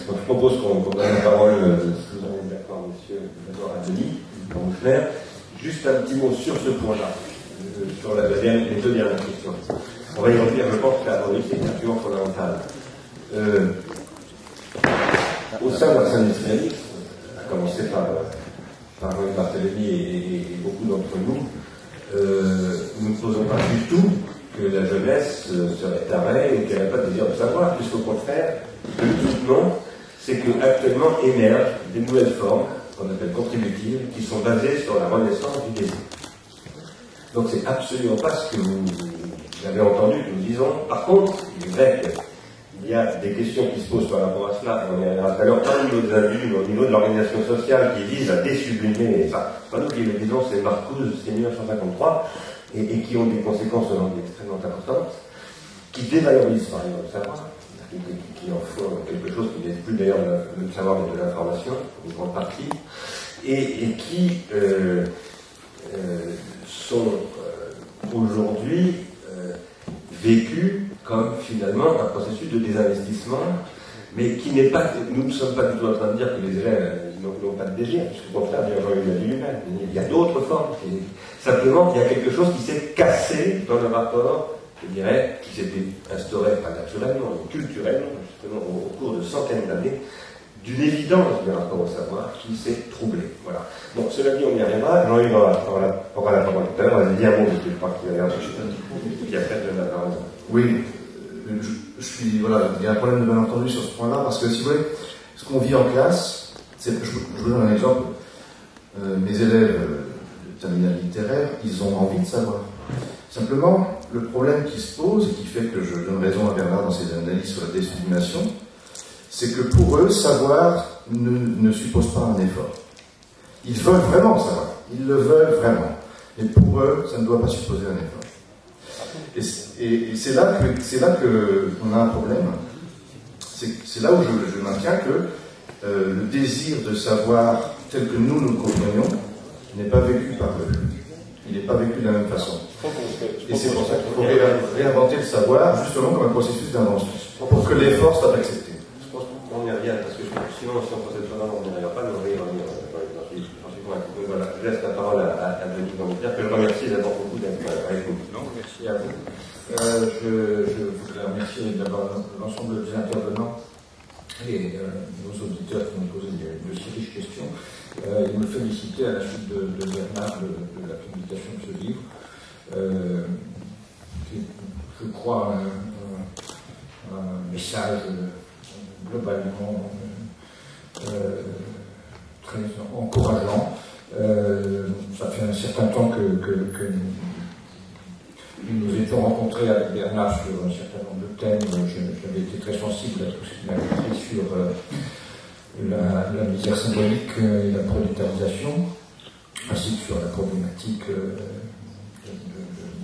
Donc, je propose qu'on donne la parole, si vous en êtes d'accord, monsieur, d'abord à Denis, juste un petit mot sur ce point-là, sur les deux dernières questions. On va y revenir, je pense que la revue, c'est une argument fondamental. Au sein de la scène islamique, à commencer par Jean Barthélemy et beaucoup d'entre nous, nous ne posons pas du tout que la jeunesse serait tarée et qu'elle n'a pas de désir de savoir, puisqu'au contraire, ce que nous soutenons, c'est qu'actuellement émergent des nouvelles formes, qu'on appelle contributives, qui sont basées sur la renaissance du désir. Donc c'est absolument pas ce que vous avez entendu que nous disons. Par contre, il est vrai qu'il y a des questions qui se posent par rapport à cela, on y reviendra tout à l'heure, pas au niveau des individus, mais au niveau de l'organisation sociale qui vise à désublimer, enfin, pas nous qui le disons, c'est Marcuse, c'est 1953, et qui ont des conséquences aujourd'hui extrêmement importantes, qui dévalorisent par exemple le savoir, qui en font quelque chose qui n'est plus d'ailleurs le savoir mais de l'information, une grande partie, et qui sont aujourd'hui vécus comme finalement un processus de désinvestissement, mais qui n'est pas, nous ne sommes pas du tout en train de dire que les élèves n'ont pas de désir, parce qu'au contraire, Jean-Yves l'a dit lui-même, il y a d'autres formes, simplement il y a quelque chose qui s'est cassé dans le rapport, je dirais, qui s'était instauré, pas naturellement, mais culturellement, justement, au cours de centaines d'années, d'une évidence du rapport au savoir qui s'est troublé. Voilà. Bon, cela dit, on y reviendra. Jean-Yves aura la parole tout à l'heure. Elle a dit un mot, je crois qu'il y a un truc qui a fait de la parole. Oui, voilà, il y a un problème de malentendu sur ce point-là, parce que si vous voulez, ce qu'on vit en classe, je vous donne un exemple. Mes élèves de terminale littéraire, ils ont envie de savoir. Simplement, le problème qui se pose, et qui fait que je donne raison à Bernard dans ses analyses sur la désublimation, c'est que pour eux, savoir ne suppose pas un effort. Ils veulent vraiment savoir. Ils le veulent vraiment. Et pour eux, ça ne doit pas supposer un effort. Et c'est là qu'on a un problème. C'est là où je maintiens que le désir de savoir tel que nous le comprenons n'est pas vécu par eux. Il n'est pas vécu de la même façon. Et c'est pour ça qu'il faut réinventer le savoir, justement comme un processus d'invention, pour que l'effort soit accepté. Je pense qu'on y revient, parce que sinon, si on procède pas on n'y arrivera pas, mais on va y revenir. J'en suis convaincu. Voilà, je laisse la parole à Denis Gambetta, que je remercie d'abord beaucoup d'être avec nous. Non, merci à vous. Je voudrais remercier d'abord l'ensemble des intervenants et nos auditeurs qui m'ont posé de si riches questions. Et me féliciter à la suite de Bernard de la publication de ce livre, qui, je crois, un message globalement très encourageant. Ça fait un certain temps que nous étions rencontrés avec Bernard sur un certain nombre de thèmes. J'avais été très sensible à tout ce qu'il avait écrit sur la misère symbolique et la prolétarisation, ainsi que sur la problématique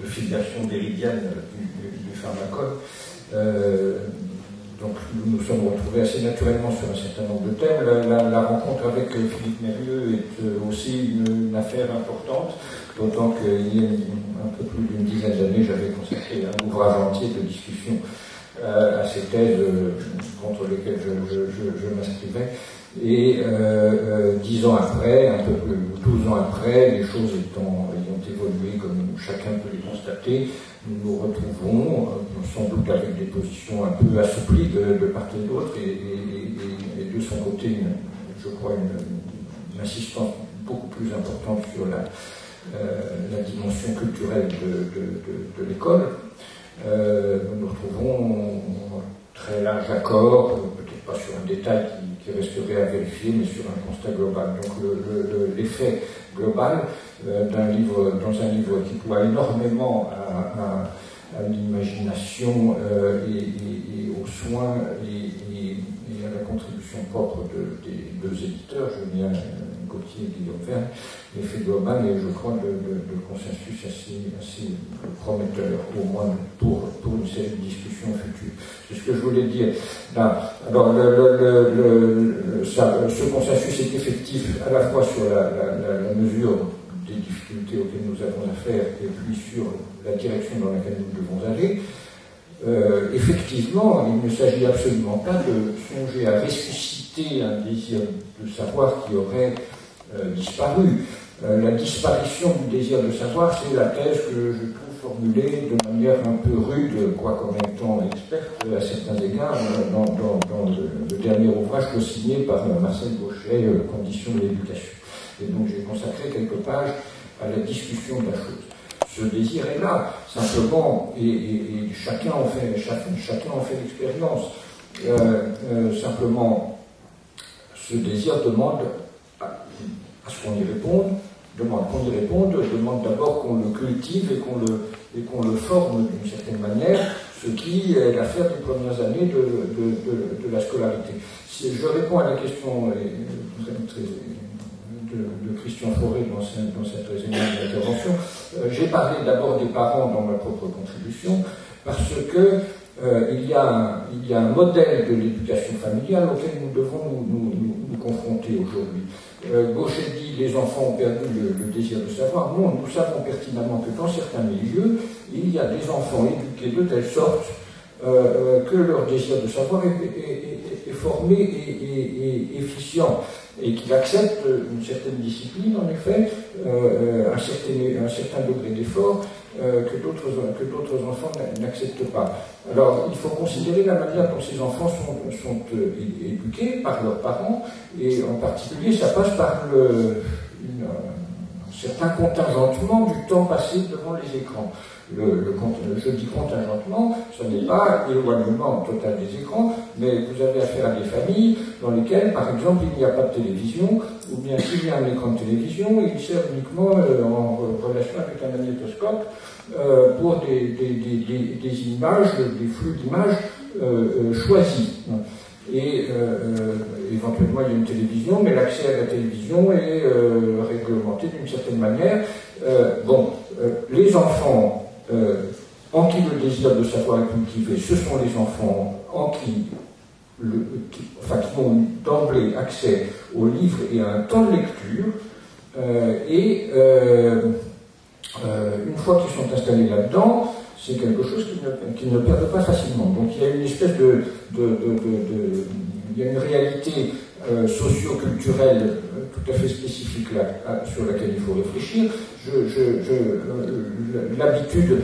de filiation méridienne du pharmacone. Donc nous nous sommes retrouvés assez naturellement sur un certain nombre de thèmes. La rencontre avec Philippe Mérieux est aussi une affaire importante, d'autant qu'il y a un peu plus d'une dizaine d'années, j'avais consacré un ouvrage entier de discussion à ces thèses contre lesquelles je m'inscrivais. Et 10 ans après, un peu plus, 12 ans après, les choses ayant évolué comme chacun peut les constater, nous nous retrouvons sans doute avec des positions un peu assouplies de part et d'autre, et de son côté, je crois, une insistance beaucoup plus importante sur la dimension culturelle de l'école. Nous nous retrouvons en très large accord, peut-être pas sur un détail qui resterait à vérifier, mais sur un constat global. Donc l'effet global dans un livre qui ploie énormément à l'imagination et aux soins et à la contribution propre des deux éditeurs, Julien Gauthier et Guillaume Verne, l'effet global est, je crois, de consensus assez prometteur, au moins pour une série de discussions futures. C'est ce que je voulais dire. Là, alors, ce consensus est effectif à la fois sur la mesure des difficultés auxquelles nous avons affaire et puis sur la direction dans laquelle nous devons aller. effectivement, il ne s'agit absolument pas de songer à ressusciter un désir de savoir qui aurait disparu. La disparition du désir de savoir, c'est la thèse que je trouve formulée de manière un peu rude, quoiqu'en même temps experte à certains égards, dans le dernier ouvrage co-signé par Marcel Gauchet, Conditions de l'éducation. Et donc j'ai consacré quelques pages à la discussion de la chose. Ce désir est là, simplement, et chacun en fait l'expérience. Simplement, ce désir demande à ce qu'on y réponde, demande d'abord qu'on le cultive et qu'on le forme d'une certaine manière, ce qui est l'affaire des premières années de la scolarité. Si je réponds à la question de Christian Fauré dans cette résumée d'intervention, j'ai parlé d'abord des parents dans ma propre contribution, parce que il y a un modèle de l'éducation familiale auquel nous devons nous confronter aujourd'hui. Gauchet dit les enfants ont perdu le désir de savoir. Non, nous savons pertinemment que dans certains milieux, il y a des enfants éduqués de telle sorte que leur désir de savoir est formé et efficient, et qu'ils acceptent une certaine discipline, en effet, un certain degré d'effort que d'autres enfants n'acceptent pas. Alors, il faut considérer la manière dont ces enfants sont éduqués par leurs parents, et en particulier, ça passe par un certain contingentement du temps passé devant les écrans. Je dis contingentement, ce n'est pas éloignement total des écrans, mais vous avez affaire à des familles dans lesquelles, par exemple, il n'y a pas de télévision, ou bien s'il y a un écran de télévision, il sert uniquement en relation avec un magnétoscope pour des images, des flux d'images choisis. Et éventuellement il y a une télévision, mais l'accès à la télévision est réglementé d'une certaine manière. Les enfants en qui le désir de savoir est cultivé, ce sont les enfants en qui ont d'emblée accès aux livres et à un temps de lecture, une fois qu'ils sont installés là-dedans, c'est quelque chose qu'ils ne perdent pas facilement. Donc il y a une espèce il y a une réalité socio-culturelle tout à fait spécifique sur laquelle il faut réfléchir. L'habitude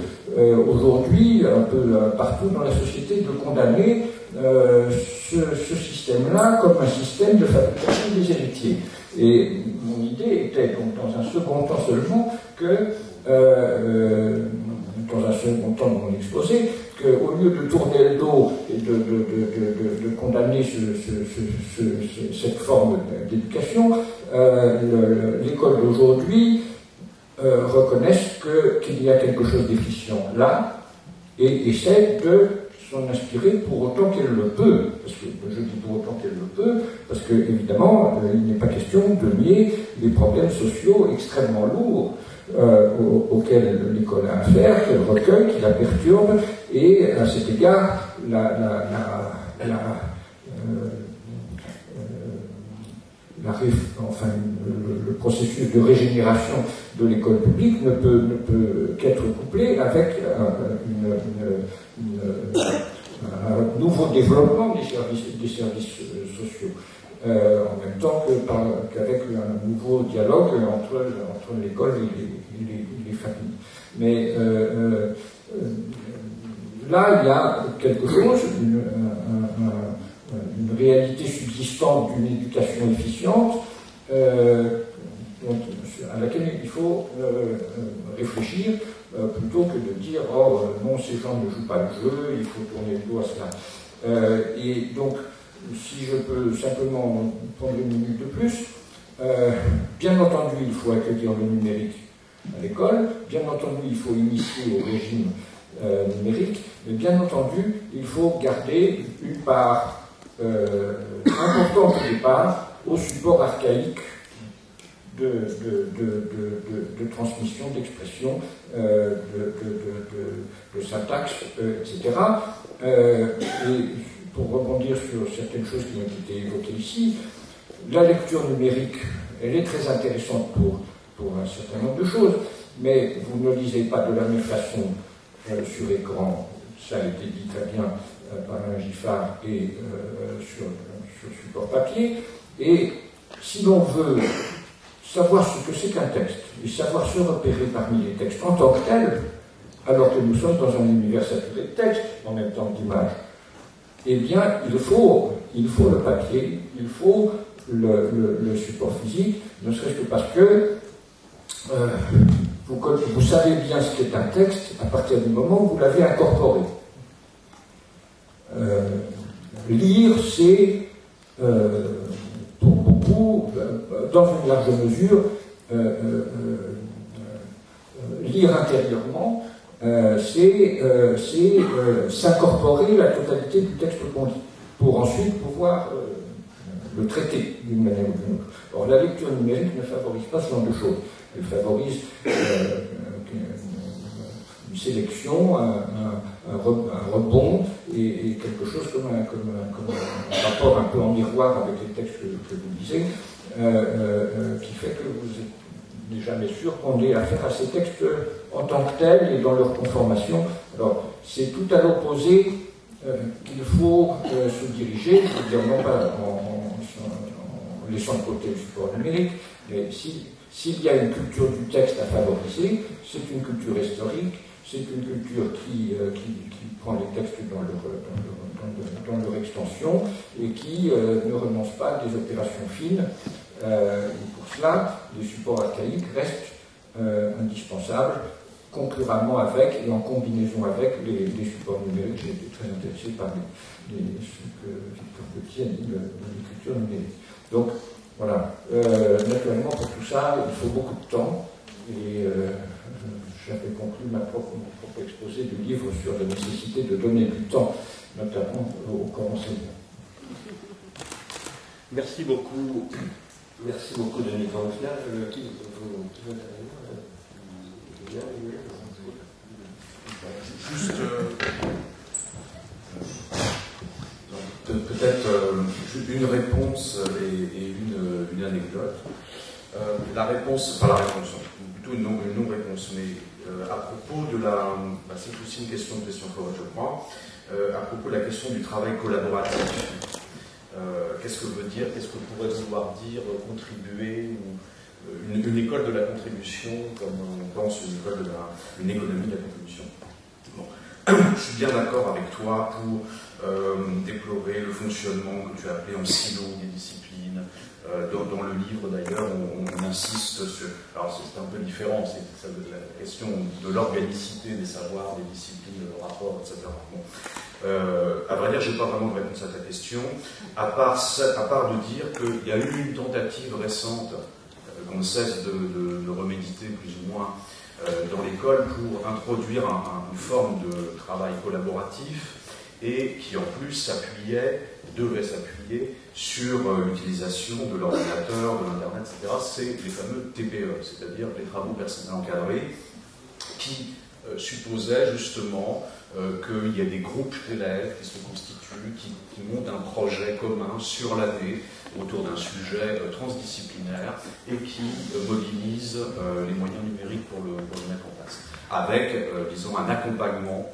aujourd'hui, un peu partout dans la société, de condamner ce système-là comme un système de fabrication des héritiers. Et mon idée était donc dans un second temps seulement que dans un second temps de mon exposé, qu'au lieu de tourner le dos et de condamner cette forme d'éducation, l'école d'aujourd'hui reconnaisse qu'il y a quelque chose d'efficient là et essaie de s'en inspirer pour autant qu'elle le peut, parce que je dis pour autant qu'elle le peut, parce que évidemment il n'est pas question de nier les problèmes sociaux extrêmement lourds auxquels l'école a affaire, qu'elle recueille, qui la perturbe, et à cet égard le processus de régénération de l'école publique ne peut qu'être couplé avec un nouveau développement des services sociaux, en même temps qu'avec un nouveau dialogue entre l'école et les familles. Mais là, il y a quelque chose, une réalité subsistante d'une éducation efficiente à laquelle il faut réfléchir plutôt que de dire « Oh non, ces gens ne jouent pas le jeu, il faut tourner le dos à cela ». Et donc, si je peux simplement prendre une minute de plus, bien entendu, il faut accueillir le numérique à l'école, bien entendu, il faut initier au régime numérique, mais bien entendu, il faut garder une part importante au départ au support archaïque de transmission, d'expression, de syntaxe, etc. Et pour rebondir sur certaines choses qui ont été évoquées ici, la lecture numérique, elle est très intéressante pour un certain nombre de choses, mais vous ne lisez pas de la même façon sur écran ça a été dit très bien par un Giffard et sur support papier. Et si l'on veut savoir ce que c'est qu'un texte, et savoir se repérer parmi les textes en tant que tels, alors que nous sommes dans un univers saturé de textes, en même temps d'images, eh bien, il faut le papier, il faut le support physique, ne serait-ce que parce que vous savez bien ce qu'est un texte à partir du moment où vous l'avez incorporé. Lire, c'est, pour beaucoup, dans une large mesure, lire intérieurement, c'est s'incorporer la totalité du texte qu'on lit, pour ensuite pouvoir le traiter d'une manière ou d'une autre. Or, la lecture numérique ne favorise pas ce genre de choses. Elle favorise une sélection, un rebond et quelque chose comme un rapport un peu en miroir avec les textes que vous lisez, qui fait que vous n'êtes jamais sûr qu'on ait affaire à ces textes en tant que tels et dans leur conformation. Alors, c'est tout à l'opposé qu'il faut se diriger, c'est-à-dire non pas en laissant de côté le support numérique, mais s'il y a une culture du texte à favoriser, c'est une culture historique, c'est une culture qui prend les textes dans leur extension et qui ne renonce pas à des opérations fines. Pour cela, les supports archaïques restent indispensables, concurremment avec et en combinaison avec les supports numériques. J'ai été très intéressé par ce que Victor Petit a dit de l'écriture numérique. Donc, voilà. Naturellement, pour tout ça, il faut beaucoup de temps. Et j'avais conclu mon propre exposé du livre sur la nécessité de donner du temps, notamment aux corps enseignants. Merci beaucoup. Merci beaucoup, Denis Gansler. Qui veut intervenir? Juste peut-être une réponse et une anecdote. La réponse, plutôt une non-réponse, mais à propos de c'est aussi une question de question forte, je crois, à propos de la question du travail collaboratif. Qu'est-ce que veut dire, qu'est-ce que pourrait vouloir dire contribuer, ou une école de la contribution, comme on pense une économie de la contribution. Bon. Je suis bien d'accord avec toi pour déplorer le fonctionnement que tu as appelé en silo des disciplines. Dans le livre, d'ailleurs, on insiste sur... Alors, c'est un peu différent, c'est la question de l'organicité des savoirs, des disciplines, de rapport, etc. Bon. À vrai dire, je n'ai pas vraiment de réponse à ta question, à part de dire qu'il y a eu une tentative récente, qu'on ne cesse de reméditer plus ou moins dans l'école, pour introduire une forme de travail collaboratif, et qui en plus devait s'appuyer sur l'utilisation de l'ordinateur, de l'Internet, etc. C'est les fameux TPE, c'est-à-dire les travaux personnels encadrés, qui supposaient justement qu'il y ait des groupes d'élèves qui se constituent, qui montent un projet commun sur l'année autour d'un sujet transdisciplinaire et qui mobilisent les moyens numériques pour le mettre en place. Avec, disons, un accompagnement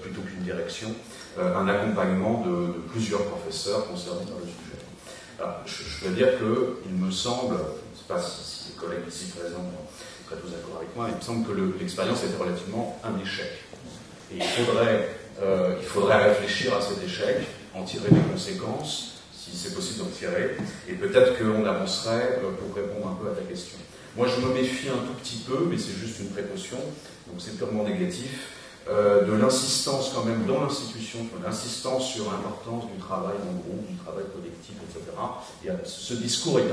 plutôt qu'une direction, un accompagnement de plusieurs professeurs concernés par le sujet. Alors, je veux dire qu'il me semble, je ne sais pas si les collègues ici présents seraient tous d'accord avec moi, il me semble que l'expérience était relativement un échec. Et il faudrait réfléchir à cet échec, en tirer des conséquences, si c'est possible d'en tirer, et peut-être qu'on avancerait pour répondre un peu à ta question. Moi, je me méfie un tout petit peu, mais c'est juste une précaution, donc c'est purement négatif, de l'insistance quand même dans l'institution, l'insistance sur l'importance du travail en groupe, du travail collectif, etc. Ce discours est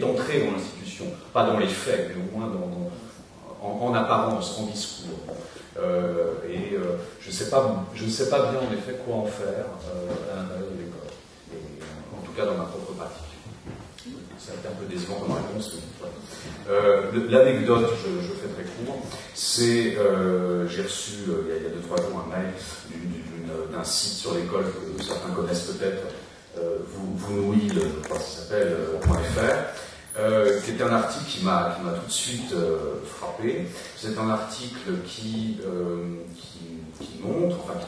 entré dans l'institution, pas dans les faits, mais au moins en apparence, en discours. Je ne sais pas bien en effet quoi en faire à l'intérieur de l'école, en tout cas dans ma propre pratique. Ça a été un peu décevant comme réponse. L'anecdote, je fais très court, c'est j'ai reçu il y a 2-3 jours un mail d'un site sur l'école que certains connaissent peut-être, Vounouil, je crois que ça s'appelle, .fr, qui est un article qui m'a tout de suite frappé. C'est un article qui montre, enfin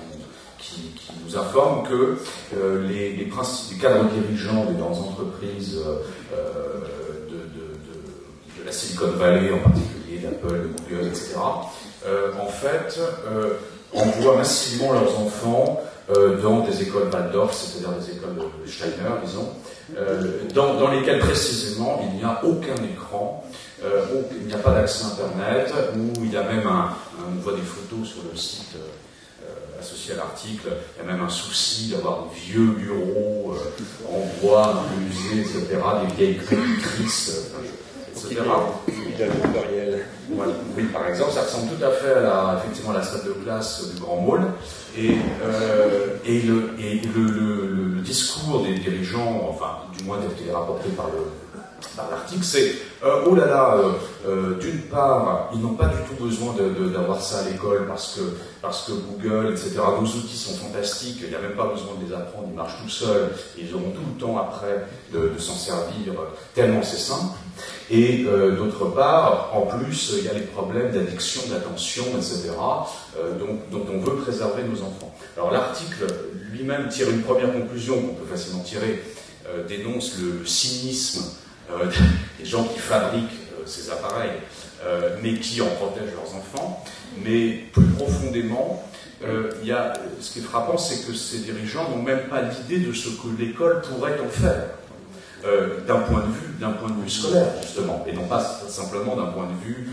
qui nous informe que les cadres dirigeants des grandes entreprises de la Silicon Valley, en particulier d'Apple, de Google, etc., en fait, envoient massivement leurs enfants dans des écoles Waldorf, c'est-à-dire des écoles de Steiner, disons, dans lesquelles précisément il n'y a aucun écran, il n'y a pas d'accès Internet, où il y a même on voit des photos sur le site associé à l'article, il y a même un souci d'avoir des vieux bureaux en bois dans le musée, etc., des vieilles crépitrices, etc. Voilà. Oui, par exemple, ça ressemble tout à fait effectivement à la salle de classe du Grand Mall, et le discours des dirigeants, enfin, du moins tel qu'il est rapporté par l'article, c'est oh là là, d'une part, ils n'ont pas du tout besoin d'avoir ça à l'école parce que Google, etc., nos outils sont fantastiques, il n'y a même pas besoin de les apprendre, ils marchent tout seuls, et ils auront tout le temps après de s'en servir, tellement c'est simple. Et d'autre part, en plus, il y a les problèmes d'addiction, d'attention, etc., dont on veut préserver nos enfants. Alors l'article lui-même tire une première conclusion qu'on peut facilement tirer, dénonce le cynisme des gens qui fabriquent ces appareils, mais qui en protègent leurs enfants. Mais plus profondément, ce qui est frappant, c'est que ces dirigeants n'ont même pas l'idée de ce que l'école pourrait en faire, d'un point de vue scolaire, justement, et non pas simplement d'un point de vue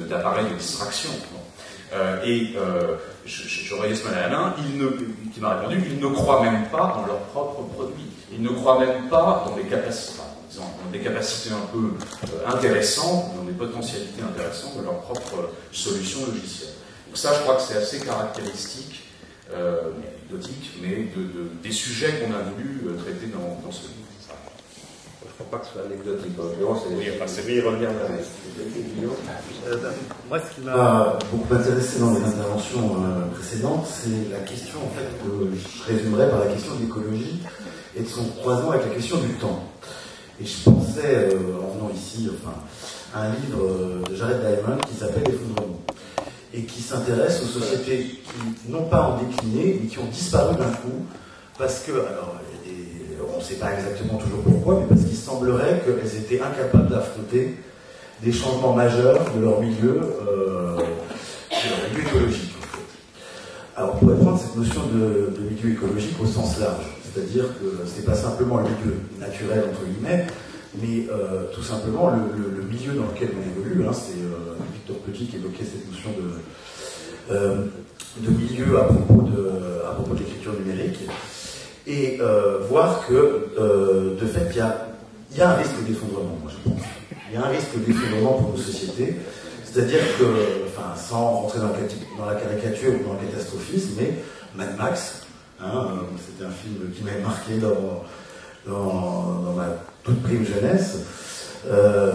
d'appareil de distraction. J'aurais Yasmine Alain, qui m'a répondu, ils ne croient même pas dans leurs propres produits. Ils ne croient même pas dans les capacités, dans des capacités un peu intéressantes, dans des potentialités intéressantes de leurs propres solutions logicielles. Donc ça, je crois que c'est assez caractéristique, anecdotique, mais des sujets qu'on a voulu traiter dans ce livre. Je ne crois pas que ce soit anecdotique. C'est mieux y revenir moi, ce qui m'a beaucoup intéressé dans les interventions précédentes, c'est la question, en fait, que je résumerais par la question de l'écologie et de son croisement avec la question du temps. Et je pensais, en venant ici, à un livre de Jared Diamond qui s'appelle L'effondrement, et qui s'intéresse aux sociétés qui n'ont pas en décliné, mais qui ont disparu d'un coup, parce que, alors, on ne sait pas exactement toujours pourquoi, mais parce qu'il semblerait qu'elles étaient incapables d'affronter des changements majeurs de leur milieu écologique. En fait. Alors, on pourrait prendre cette notion de milieu écologique au sens large, c'est-à-dire que ce n'est pas simplement le milieu naturel, entre guillemets, mais tout simplement le milieu dans lequel on évolue. C'est Victor Petit qui évoquait cette notion de milieu à propos de l'écriture numérique. Et voir que, de fait, il y a un risque d'effondrement, moi je pense. Il y a un risque d'effondrement pour nos sociétés, c'est-à-dire que, sans rentrer dans la caricature ou dans le catastrophisme, mais Mad Max, c'était un film qui m'a marqué dans ma toute prime jeunesse.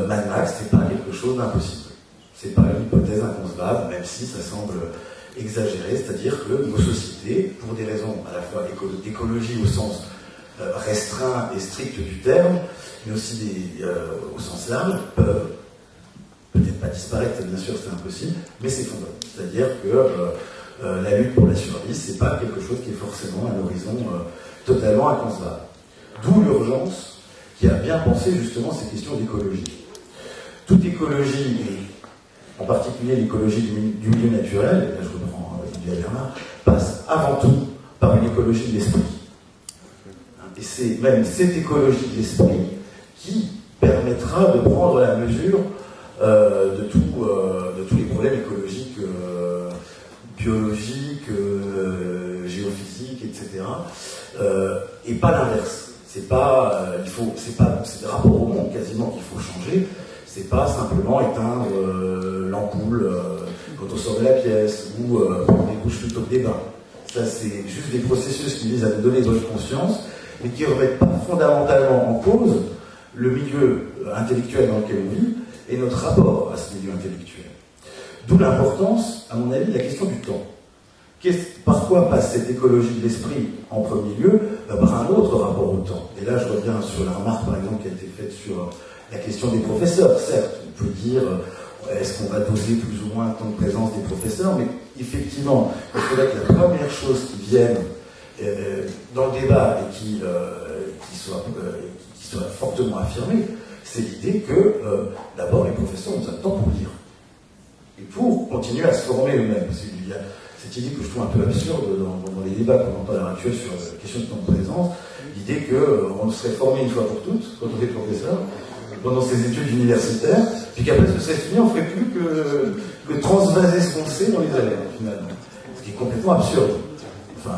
Mad Max, c'est pas quelque chose d'impossible. C'est pas une hypothèse inconcevable, même si ça semble exagéré, c'est-à-dire que nos sociétés, pour des raisons à la fois d'écologie au sens restreint et strict du terme, mais aussi au sens large, peuvent peut-être pas disparaître, bien sûr c'est impossible, mais s'effondrer. C'est-à-dire que la lutte pour la survie, c'est pas quelque chose qui est forcément un horizon totalement inconcevable. D'où l'urgence qui a bien pensé justement ces questions d'écologie. Toute écologie, et en particulier l'écologie du milieu naturel, et là je reprends Lydia Bernard, passe avant tout par une écologie de l'esprit. Et c'est même cette écologie de l'esprit qui permettra de prendre la mesure de tous les problèmes écologiques, biologiques, géophysiques, etc. Et pas l'inverse. C'est des rapports au monde quasiment qu'il faut changer. C'est pas simplement éteindre l'ampoule quand on sort de la pièce ou prendre des douches plutôt que des bains. Ça, c'est juste des processus qui visent à nous donner bonne conscience, mais qui ne remettent pas fondamentalement en cause le milieu intellectuel dans lequel on vit et notre rapport à ce milieu intellectuel. D'où l'importance, à mon avis, de la question du temps. par quoi passe cette écologie de l'esprit en premier lieu? Par un autre rapport au temps. Et là, je reviens sur la remarque, par exemple, qui a été faite sur la question des professeurs. Certes, on peut dire, est-ce qu'on va doser plus ou moins le temps de présence des professeurs? Mais effectivement, il faudrait que la première chose qui vienne dans le débat et qui soit fortement affirmée, c'est l'idée que, d'abord, les professeurs ont besoin de temps pour lire. Et pour continuer à se former eux-mêmes. Parce qu'il y a cette idée que je trouve un peu absurde dans les débats qu'on entend à l'heure actuelle sur la question du temps de présence, l'idée qu'on serait formé une fois pour toutes, quand on est professeur, pendant ses études universitaires, puis qu'après ce serait fini, on ne ferait plus que transvaser ce qu'on sait dans les élèves, finalement. Ce qui est complètement absurde. Enfin,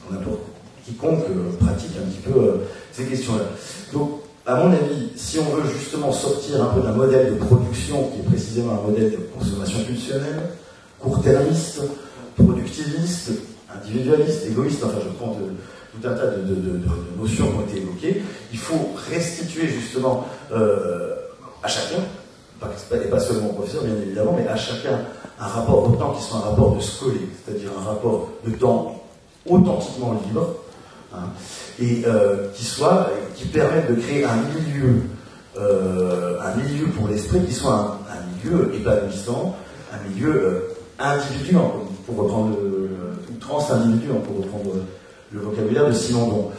pour n'importe quiconque pratique un petit peu ces questions-là. Donc, à mon avis, si on veut justement sortir un peu d'un modèle de production qui est précisément un modèle de consommation pulsionnelle, court-termiste, productiviste, individualiste, égoïste, enfin je prends tout un tas de notions qui ont été évoquées, il faut restituer justement à chacun, et pas seulement au professeur bien évidemment, mais à chacun un rapport au temps qui soit un rapport de scolé, c'est-à-dire un rapport de temps authentiquement libre, hein, et qui permette de créer un milieu pour l'esprit qui soit un milieu épanouissant, un milieu individuant, pour reprendre trans-individuant, pour reprendre le vocabulaire de Simondon.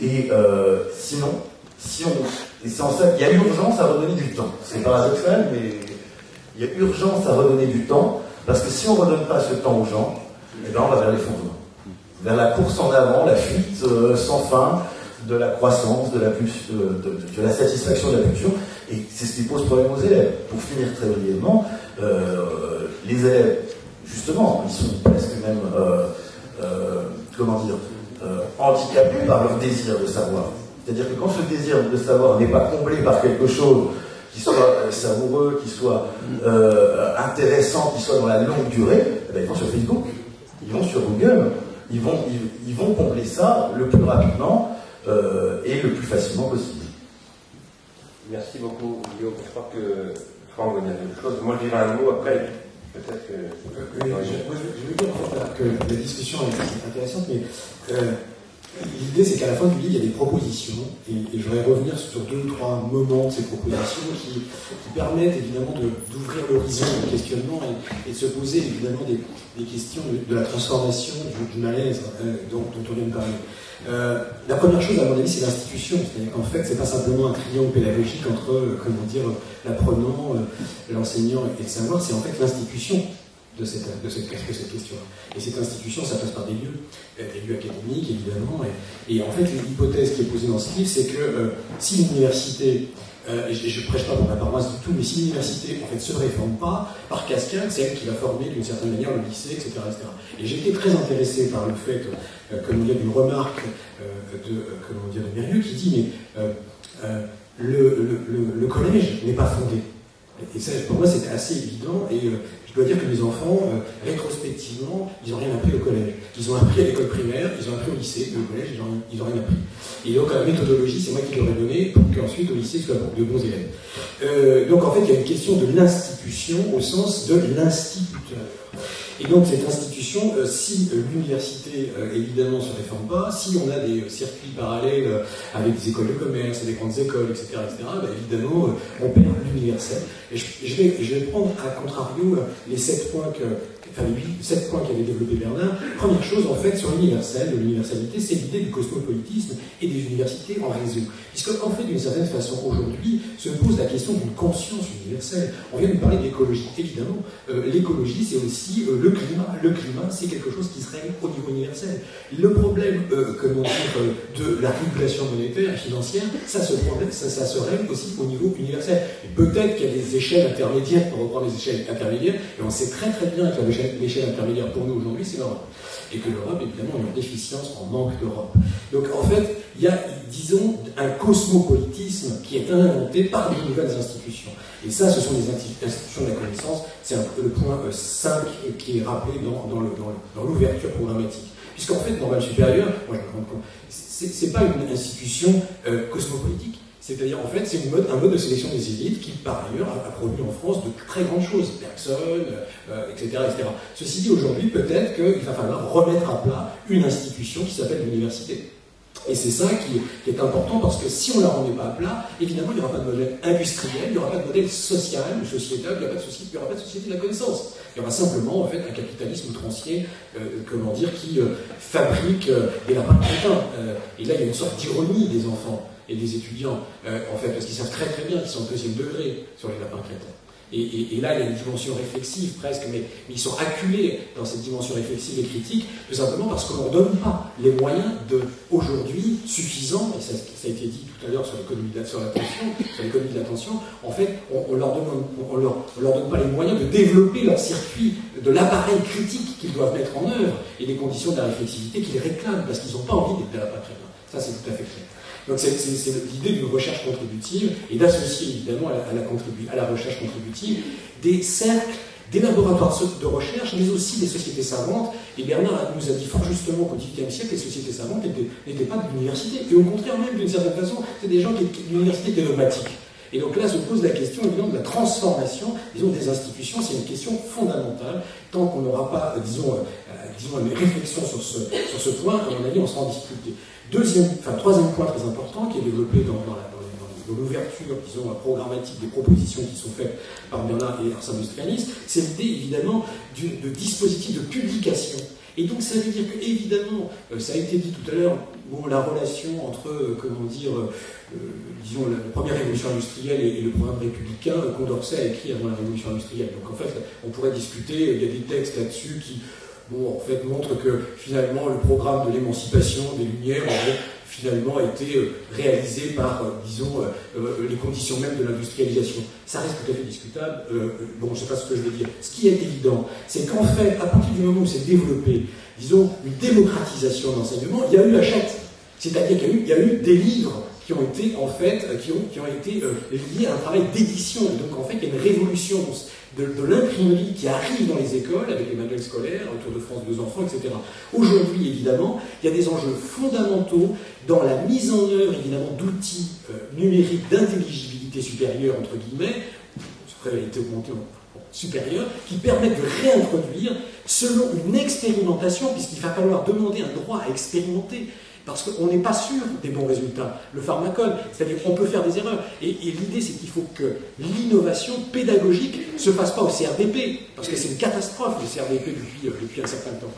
Et sinon, et c'est en ça qu'il y a urgence à redonner du temps. C'est paradoxal, mais il y a urgence à redonner du temps, parce que si on ne redonne pas ce temps aux gens, eh ben on va vers l'effondrement. Vers la course en avant, la fuite sans fin de la croissance, de la satisfaction de la pulsion, et c'est ce qui pose problème aux élèves. Pour finir très brièvement, les élèves, justement, ils sont presque même, handicapés par leur désir de savoir. C'est-à-dire que quand ce désir de savoir n'est pas comblé par quelque chose qui soit savoureux, qui soit intéressant, qui soit dans la longue durée, eh bien, ils vont sur Facebook, ils vont sur Google, ils vont combler ça le plus rapidement et le plus facilement possible. Merci beaucoup, Guillaume. Je crois que Franck va dire quelque chose. Moi, je dirai un mot après. Peut-être que... Oui, je veux dire que la discussion est intéressante, mais l'idée, c'est qu'à la fin du livre, il y a des propositions, et je voudrais revenir sur 2 ou 3 moments de ces propositions qui permettent évidemment d'ouvrir l'horizon du questionnement et de se poser évidemment des questions de la transformation du malaise dont on vient de parler. La première chose, à mon avis, c'est l'institution. C'est-à-dire qu'en fait, c'est pas simplement un triangle pédagogique entre, l'apprenant, l'enseignant et le savoir, c'est en fait l'institution de cette question-là. Et cette institution, ça passe par des lieux académiques, évidemment. Et en fait, l'hypothèse qui est posée dans ce livre, c'est que si l'université, je ne prêche pas pour ma paroisse du tout, mais si l'université, en fait, se réforme pas, par cascade, c'est elle qui va former d'une certaine manière le lycée, etc. Et j'ai été très intéressé par le fait, d'une remarque de Mérieux qui dit, mais le collège n'est pas fondé. Et ça, pour moi, c'était assez évident, et je dois dire que mes enfants, rétrospectivement, ils n'ont rien appris au collège. Ils ont appris à l'école primaire, ils ont appris au lycée, mais au collège, ils n'ont rien appris. Et donc, la méthodologie, c'est moi qui l'aurais donnée pour qu'ensuite, au lycée, ce soit de bons élèves. Donc, en fait, il y a une question de l'institution au sens de l'instituteur. Et donc, cette institution, si l'université, évidemment, ne se réforme pas, si on a des circuits parallèles avec des écoles de commerce, des grandes écoles, etc., bah, évidemment, on perd l'universel. Et je vais prendre à contrario les 7 points les 7 points qu'avait développé Bernard. Première chose, en fait, sur l'universel, de l'universalité, c'est l'idée du cosmopolitisme et des universités en réseau. Puisqu'en fait, d'une certaine façon, aujourd'hui, se pose la question d'une conscience universelle. On vient de parler d'écologie, évidemment. L'écologie, c'est aussi le climat. Le climat, c'est quelque chose qui se règle au niveau universel. Le problème, de la régulation monétaire et financière, ça se règle aussi au niveau universel. Et peut-être qu'il y a des échelles intermédiaires, pour reprendre les échelles intermédiaires, et on sait très très bien que l'échelle intermédiaire pour nous aujourd'hui, c'est l'Europe. Et que l'Europe, évidemment, a une déficience en manque d'Europe. Donc, en fait, il y a, disons, un cosmopolitisme qui est inventé par de nouvelles institutions. Et ça, ce sont les institutions de la connaissance. C'est le point 5 qui est rappelé dans l'ouverture programmatique. Puisqu'en fait, Normal Supérieur, moi je me rends compte, c'est pas une institution cosmopolitique. C'est-à-dire, en fait, c'est un mode de sélection des élites qui, par ailleurs, a produit en France de très grandes choses, Bergson, etc., etc. Ceci dit, aujourd'hui, peut-être qu'il va falloir remettre à plat une institution qui s'appelle l'université. Et c'est ça qui est important, parce que si on ne la remet pas à plat, évidemment, il n'y aura pas de modèle industriel, il n'y aura pas de modèle social ou sociétal, il n'y aura pas de société de la connaissance. Il y aura simplement, en fait, un capitalisme outrancier, qui fabrique des lapins crétins. Et là, il y a une sorte d'ironie des enfants et des étudiants, en fait, parce qu'ils savent très très bien qu'ils sont au deuxième degré sur les lapins crétins. Et là, il y a une dimension réflexive presque, mais ils sont acculés dans cette dimension réflexive et critique, tout simplement parce qu'on ne leur donne pas les moyens aujourd'hui suffisants, et ça a été dit tout à l'heure sur l'économie de l'attention, en fait, on leur donne pas les moyens de développer leur circuit, de l'appareil critique qu'ils doivent mettre en œuvre, et les conditions de la réflexivité qu'ils réclament, parce qu'ils n'ont pas envie d'être des lapins crétins. Ça, c'est tout à fait clair. Donc c'est l'idée d'une recherche contributive et d'associer évidemment à la recherche contributive des cercles, des laboratoires de recherche, mais aussi des sociétés savantes. Et Bernard nous a dit fort justement qu'au XVIIIe siècle, les sociétés savantes n'étaient pas de l'université. Et au contraire même, d'une certaine façon, c'est des gens l'université était dogmatique. Et donc là se pose la question évidemment de la transformation, disons, des institutions. C'est une question fondamentale. Tant qu'on n'aura pas, disons, une réflexion sur ce point, à mon avis, on sera en difficulté. Troisième point très important qui est développé dans l'ouverture, disons, programmatique des propositions qui sont faites par Bernard et Ars Industrialis, c'est l'idée évidemment de dispositifs de publication. Et donc ça veut dire que, évidemment, ça a été dit tout à l'heure, la relation entre, disons, la première révolution industrielle et le programme républicain, Condorcet a écrit avant la révolution industrielle. Donc en fait, on pourrait discuter, il y a des textes là-dessus qui, en fait, montrent que finalement le programme de l'émancipation des Lumières, finalement, a été réalisé par, disons, les conditions même de l'industrialisation. Ça reste tout à fait discutable. Je ne sais pas ce que je veux dire. Ce qui est évident, c'est qu'en fait, à partir du moment où s'est développé, disons, une démocratisation de l'enseignement, il y a eu Hachette. C'est-à-dire qu'il y a eu des livres qui ont été, en fait, qui ont été liés à un travail d'édition. Donc, en fait, il y a une révolution de l'imprimerie qui arrive dans les écoles avec les manuels scolaires, Tour de France 2 enfants, etc. Aujourd'hui, évidemment, il y a des enjeux fondamentaux dans la mise en œuvre, évidemment, d'outils numériques d'intelligibilité supérieure, entre guillemets, réalité augmentée supérieure, qui permettent de réintroduire, selon une expérimentation, puisqu'il va falloir demander un droit à expérimenter, parce qu'on n'est pas sûr des bons résultats. Le pharmacone, c'est-à-dire qu'on peut faire des erreurs. Et l'idée, c'est qu'il faut que l'innovation pédagogique ne se fasse pas au CRDP, parce que c'est une catastrophe, le CRDP, depuis un certain temps.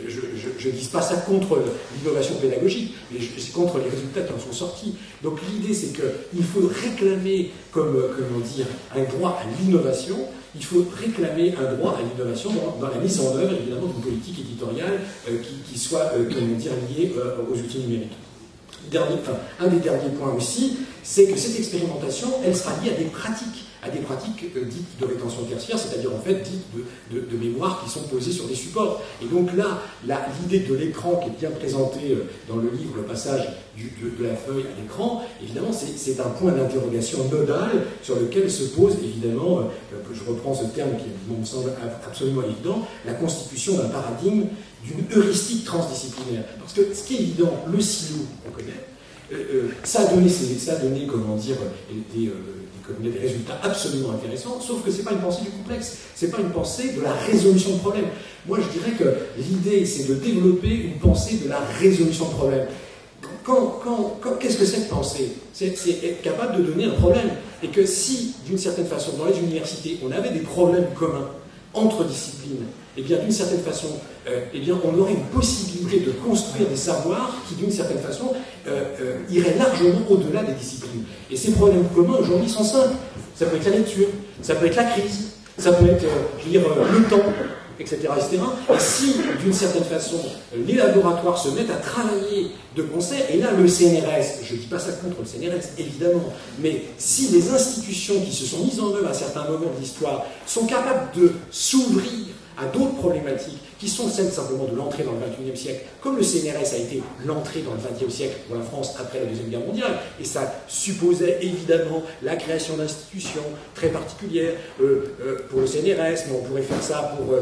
Je ne dis pas ça contre l'innovation pédagogique, mais c'est contre les résultats qui en sont sortis. Donc l'idée, c'est qu'il faut réclamer, un droit à l'innovation. Il faut réclamer un droit à l'innovation dans la mise en œuvre, évidemment, d'une politique éditoriale qui soit, liée aux outils numériques. Un des derniers points aussi, c'est que cette expérimentation, elle sera liée à des pratiques dites de rétention tertiaire, c'est-à-dire en fait dites de mémoire qui sont posées sur des supports. Et donc là, l'idée de l'écran qui est bien présentée dans le livre, le passage de la feuille à l'écran, évidemment, c'est un point d'interrogation nodal sur lequel se pose évidemment, je reprends ce terme qui me semble absolument évident, la constitution d'un paradigme, d'une heuristique transdisciplinaire. Parce que ce qui est évident, le silo, on connaît, ça a donné des résultats absolument intéressants, sauf que ce n'est pas une pensée du complexe, ce n'est pas une pensée de la résolution de problèmes. Moi, je dirais que l'idée, c'est de développer une pensée de la résolution de problèmes. Qu'est-ce que c'est que penser? C'est être capable de donner un problème. Et que si, d'une certaine façon, dans les universités, on avait des problèmes communs entre disciplines, et bien d'une certaine façon, on aurait une possibilité de construire des savoirs qui, d'une certaine façon, iraient largement au-delà des disciplines. Et ces problèmes communs, aujourd'hui, sont simples. Ça peut être la lecture, ça peut être la crise, ça peut être, le temps, etc., etc. Et si, d'une certaine façon, les laboratoires se mettent à travailler de concert, et là, le CNRS, je ne dis pas ça contre le CNRS, évidemment, mais si les institutions qui se sont mises en œuvre à certains moments de l'histoire sont capables de s'ouvrir à d'autres problématiques qui sont celles simplement de l'entrée dans le XXIe siècle, comme le CNRS a été l'entrée dans le XXe siècle pour la France après la Deuxième Guerre mondiale, et ça supposait évidemment la création d'institutions très particulières pour le CNRS, mais on pourrait faire ça pour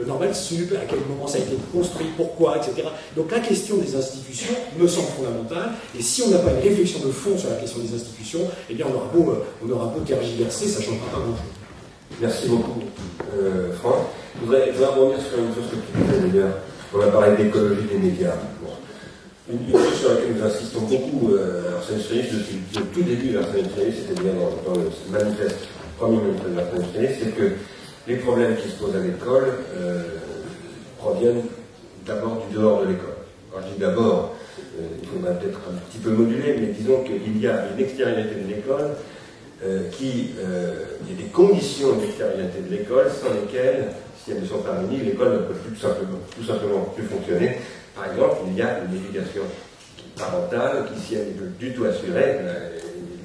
Normal Sup, à quel moment ça a été construit, pourquoi, etc. Donc la question des institutions me semble fondamentale, et si on n'a pas une réflexion de fond sur la question des institutions, eh bien on aura beau tergiverser, ça ne changera pas grand-chose. Merci beaucoup, Franck. Je voudrais rebondir sur une chose que tu disais d'ailleurs. On a parlé d'écologie des médias. Bon. Une chose sur laquelle nous insistons beaucoup, Arsène Industrialiste, depuis le tout début d'Arsène Industrialiste, c'était bien dans le manifeste, le premier manifeste d'Arsène Industrialiste, c'est que les problèmes qui se posent à l'école proviennent d'abord du dehors de l'école. Quand je dis d'abord, il faudra peut-être un petit peu moduler, mais disons qu'il y a une extériorité de l'école il y a des conditions d'extériorité de l'école sans lesquelles, si elles ne sont pas réunies, l'école ne peut plus tout simplement plus fonctionner. Par exemple, il y a une éducation parentale qui, si elle n'est du tout assurée,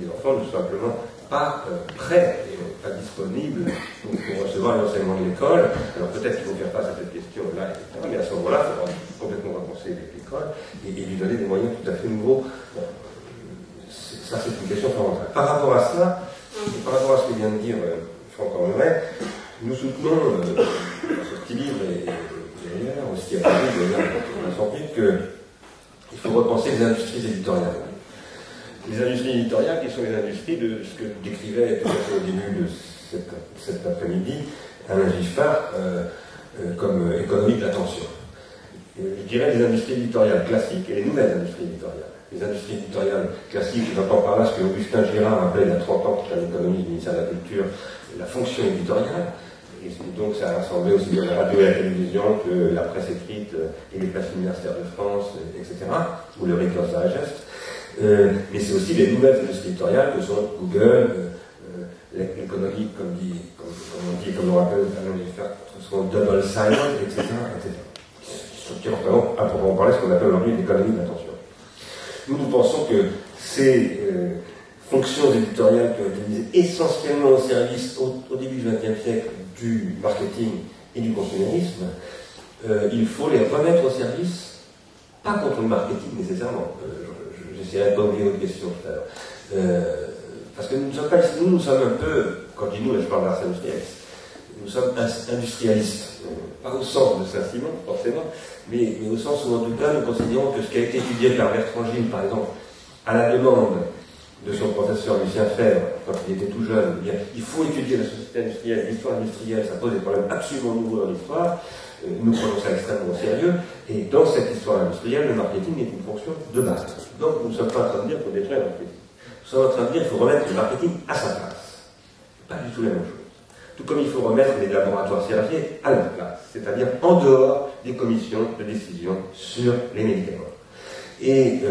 les enfants ne sont simplement pas prêts et pas disponibles pour recevoir l'enseignement de l'école. Alors peut-être qu'il faut faire face à cette question-là, etc. Mais à ce moment-là, il faudra complètement repenser l'école et lui donner des moyens tout à fait nouveaux. Bon, ça, c'est une question fondamentale. Par rapport à cela, par rapport à ce que vient de dire Franck Ormeret, nous soutenons dans ce petit livre et d'ailleurs, aussi à Paris, qu'il faut repenser les industries éditoriales. Les industries éditoriales qui sont les industries de ce que décrivait tout à fait au début de cet après-midi Alain Giffard comme économie de l'attention. Je dirais les industries éditoriales classiques et les nouvelles industries éditoriales. Les industries éditoriales classiques, j'entends par là ce que Augustin Girard appelait il y a 30 ans, qui était à l'économie du ministère de la Culture, la fonction éditoriale. Et donc ça rassemblait aussi bien la radio et la télévision que la presse écrite et les places universitaires de France, etc., ou le Reader's Digest. Mais c'est aussi les nouvelles industries éditoriales que sont Google, l'économie, comme on rappelle Alain Giffard, sont double silent, etc., etc. Qui représente, à proprement parler, ce qu'on appelle aujourd'hui l'économie de l'attention. Nous pensons que ces fonctions éditoriales qui ont été mises essentiellement au service, au début du XXe siècle, du marketing et du consumérisme, il faut les remettre au service, pas contre le marketing nécessairement. J'essaierai de pas oublier votre question tout à l'heure. Parce que nous ne sommes pas ici, nous sommes un peu, quand je dis nous, je parle d'Arsène Industrialiste, nous sommes industrialistes, pas au sens de Saint-Simon, forcément, mais au sens où, en tout cas, nous considérons que ce qui a été étudié par Bertrand Gilles, par exemple, à la demande de son professeur Lucien Febvre, quand il était tout jeune, il faut étudier la société industrielle, l'histoire industrielle, ça pose des problèmes absolument nouveaux dans l'histoire, nous prenons ça extrêmement au sérieux, et dans cette histoire industrielle, le marketing est une fonction de base. Donc, nous ne sommes pas en train de dire qu'il faut détruire le marketing. Nous sommes en train de dire qu'il faut remettre le marketing à sa place. Pas du tout la même chose. Tout comme il faut remettre les laboratoires Servier à leur place, c'est-à-dire en dehors des commissions de décision sur les médicaments. Et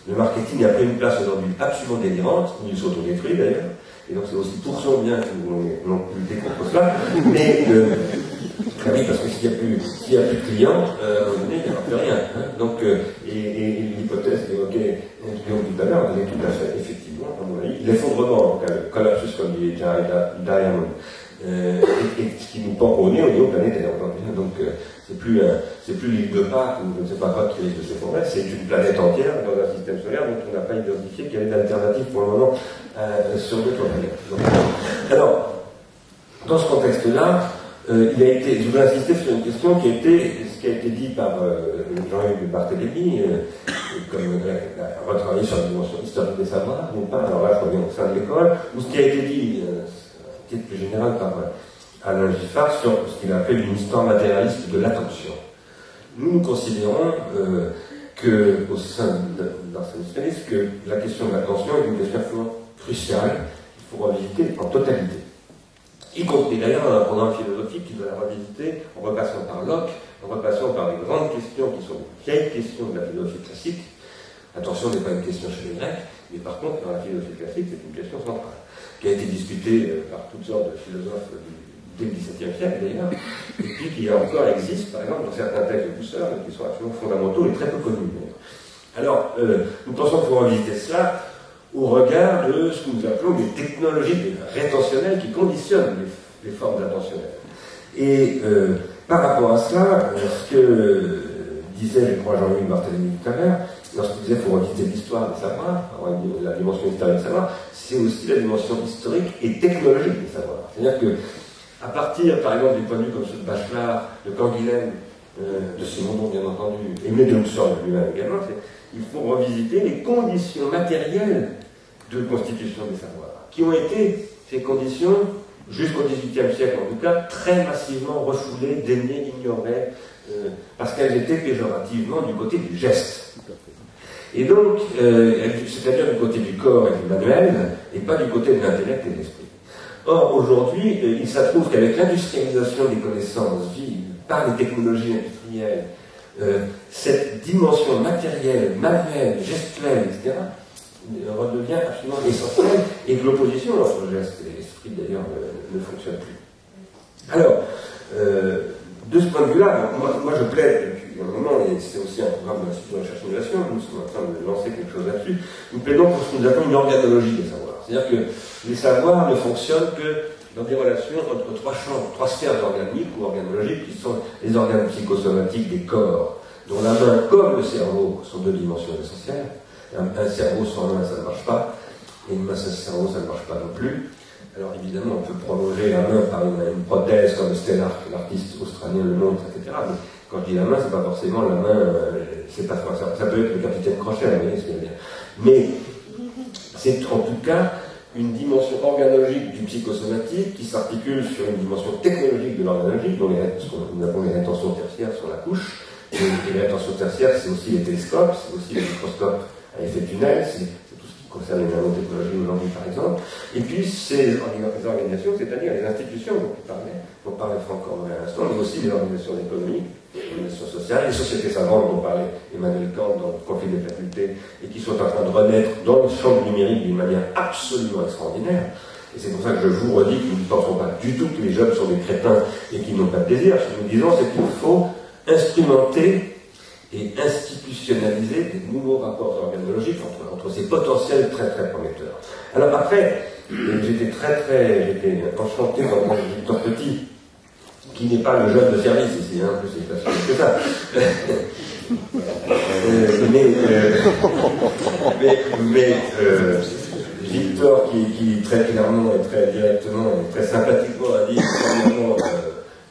le marketing a pris une place aujourd'hui absolument délirante, il s'autodétruit d'ailleurs, et donc c'est aussi pour son bien que nous allons lutter contre cela, mais oui, parce que s'il n'y a plus de clients, à un moment donné, il n'y aura plus rien. Hein. Donc, et l'hypothèse qu'évoquait Guillaume tout à l'heure, elle est tout à fait, effectivement, à mon avis, l'effondrement, donc le collapsus, comme dit Diamond, et ce qui nous pend au niveau planétaire. Donc, c'est plus l'île de Pâques ou je ne sais pas quoi qui risque de s'effondrer, c'est une planète entière dans un système solaire dont on n'a pas identifié qu'il y avait d'alternatives pour le moment sur d'autres planètes. Donc, alors, dans ce contexte-là, je voudrais insister sur une question ce qui a été dit par Jean-Hugues Barthélémy, comme retravailler sur la dimension historique des savoirs, d'une part, alors là je reviens au sein de l'école, ou ce qui a été dit, ce qui est plus général par Alain Giffard, sur ce qu'il a appelé une histoire matérialiste de l'attention. Nous considérons qu'au sein d'Arsène Industrialiste, que la question de l'attention est une question absolument cruciale, il faut revisiter en totalité. Y compris d'ailleurs dans un programme philosophique qui doit la revisiter en repassant par Locke, en repassant par les grandes questions qui sont les vieilles questions de la philosophie classique. L'attention n'est pas une question chez les Grecs, mais par contre, dans la philosophie classique, c'est une question centrale, qui a été discutée par toutes sortes de philosophes dès le XVIIe siècle d'ailleurs, et puis qui encore existe, par exemple, dans certains textes de Husserl, qui sont absolument fondamentaux et très peu connus. Alors, nous pensons qu'il faut revisiter cela au regard de ce que nous appelons des technologies rétentionnelles qui conditionnent les formes attentionnelles. Et par rapport à cela, ce que disait, je crois, Jean-Louis Barthélemy tout à l'heure, lorsqu'il disait qu'il faut revisiter l'histoire des savoirs, la dimension historique des savoirs, c'est aussi la dimension historique et technologique des savoirs. C'est-à-dire que, à partir, par exemple, du point de vue comme ceux de Bachelard, de Canguilhem, de Simondon, bien entendu, et de Husserl lui-même également, il faut revisiter les conditions matérielles de constitution des savoirs, qui ont été ces conditions, jusqu'au XVIIIe siècle en tout cas, très massivement refoulées, déniées, ignorées, parce qu'elles étaient péjorativement du côté du geste. Et donc, c'est-à-dire du côté du corps et du manuel, et pas du côté de l'intellect et de l'esprit. Or, aujourd'hui, il s'approuve qu'avec l'industrialisation des connaissances vives, par les technologies industrielles, cette dimension matérielle, manuelle, gestuelle, etc., redevient absolument essentielle, et que l'opposition entre geste et l'esprit, d'ailleurs, ne fonctionne plus. Alors, de ce point de vue-là, moi je plaide depuis un moment, et c'est aussi un programme de l'Institut de recherche et innovation, nous sommes en train de lancer quelque chose là-dessus, nous plaidons pour ce que nous appelons une organologie des savoirs. C'est-à-dire que les savoirs ne fonctionnent que dans des relations entre trois sphères organiques ou organologiques, qui sont les organes psychosomatiques des corps, dont la main comme le cerveau sont deux dimensions essentielles. Un cerveau sans main, ça ne marche pas, et une main sans cerveau, ça ne marche pas non plus. Alors évidemment, on peut prolonger la main par une prothèse comme Stellar, l'artiste australien le montre, etc. Mais quand je dis la main, c'est pas forcément la main, c'est pas ça peut être le capitaine Crochet, vous voyez ce que je veux dire. Mais c'est en tout cas une dimension organologique du psychosomatique qui s'articule sur une dimension technologique de l'organologique, dont ce qu'on appelle les rétentions tertiaires sur la couche. Et les rétentions tertiaires, c'est aussi les télescopes, c'est aussi les microscopes à effet tunnel, c'est tout ce qui concerne les nanotechnologies aujourd'hui par exemple. Et puis c'est les organisations, c'est-à-dire les institutions dont on parlait Franck Cornouet à l'instant, mais aussi les organisations économiques, les organisations sociales, les sociétés savantes dont parlait Emmanuel Kant dans le conflit des facultés, et qui sont en train de renaître dans le champ du numérique d'une manière absolument extraordinaire. Et c'est pour ça que je vous redis que nous ne pensons pas du tout que les jeunes sont des crétins et qu'ils n'ont pas de désir. Ce que nous disons, c'est qu'il faut instrumenter et institutionnaliser des nouveaux rapports organologiques entre ces potentiels très très prometteurs. Alors après, j'étais enchanté d'entendre Victor Petit, qui n'est pas le jeune de service ici, hein, en plus c'est pas sûr que ça. mais Victor, qui très clairement et très directement et très sympathiquement a dit, premièrement,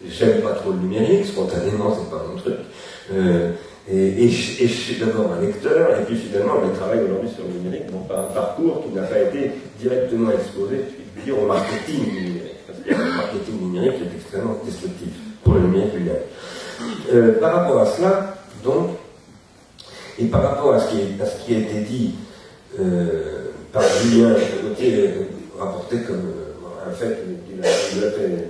j'aime pas trop le numérique, spontanément c'est pas mon truc. Et je suis d'abord un lecteur, et puis finalement je travaille aujourd'hui sur le numérique, bon, par un parcours qui n'a pas été directement exposé, je puis dire, au marketing du numérique. Parce que le marketing numérique est extrêmement destructif pour le numérique lui-même. Par rapport à cela, donc, et par rapport à ce qui a été dit par Julien Gauthier, rapporté comme un fait qu'il a fait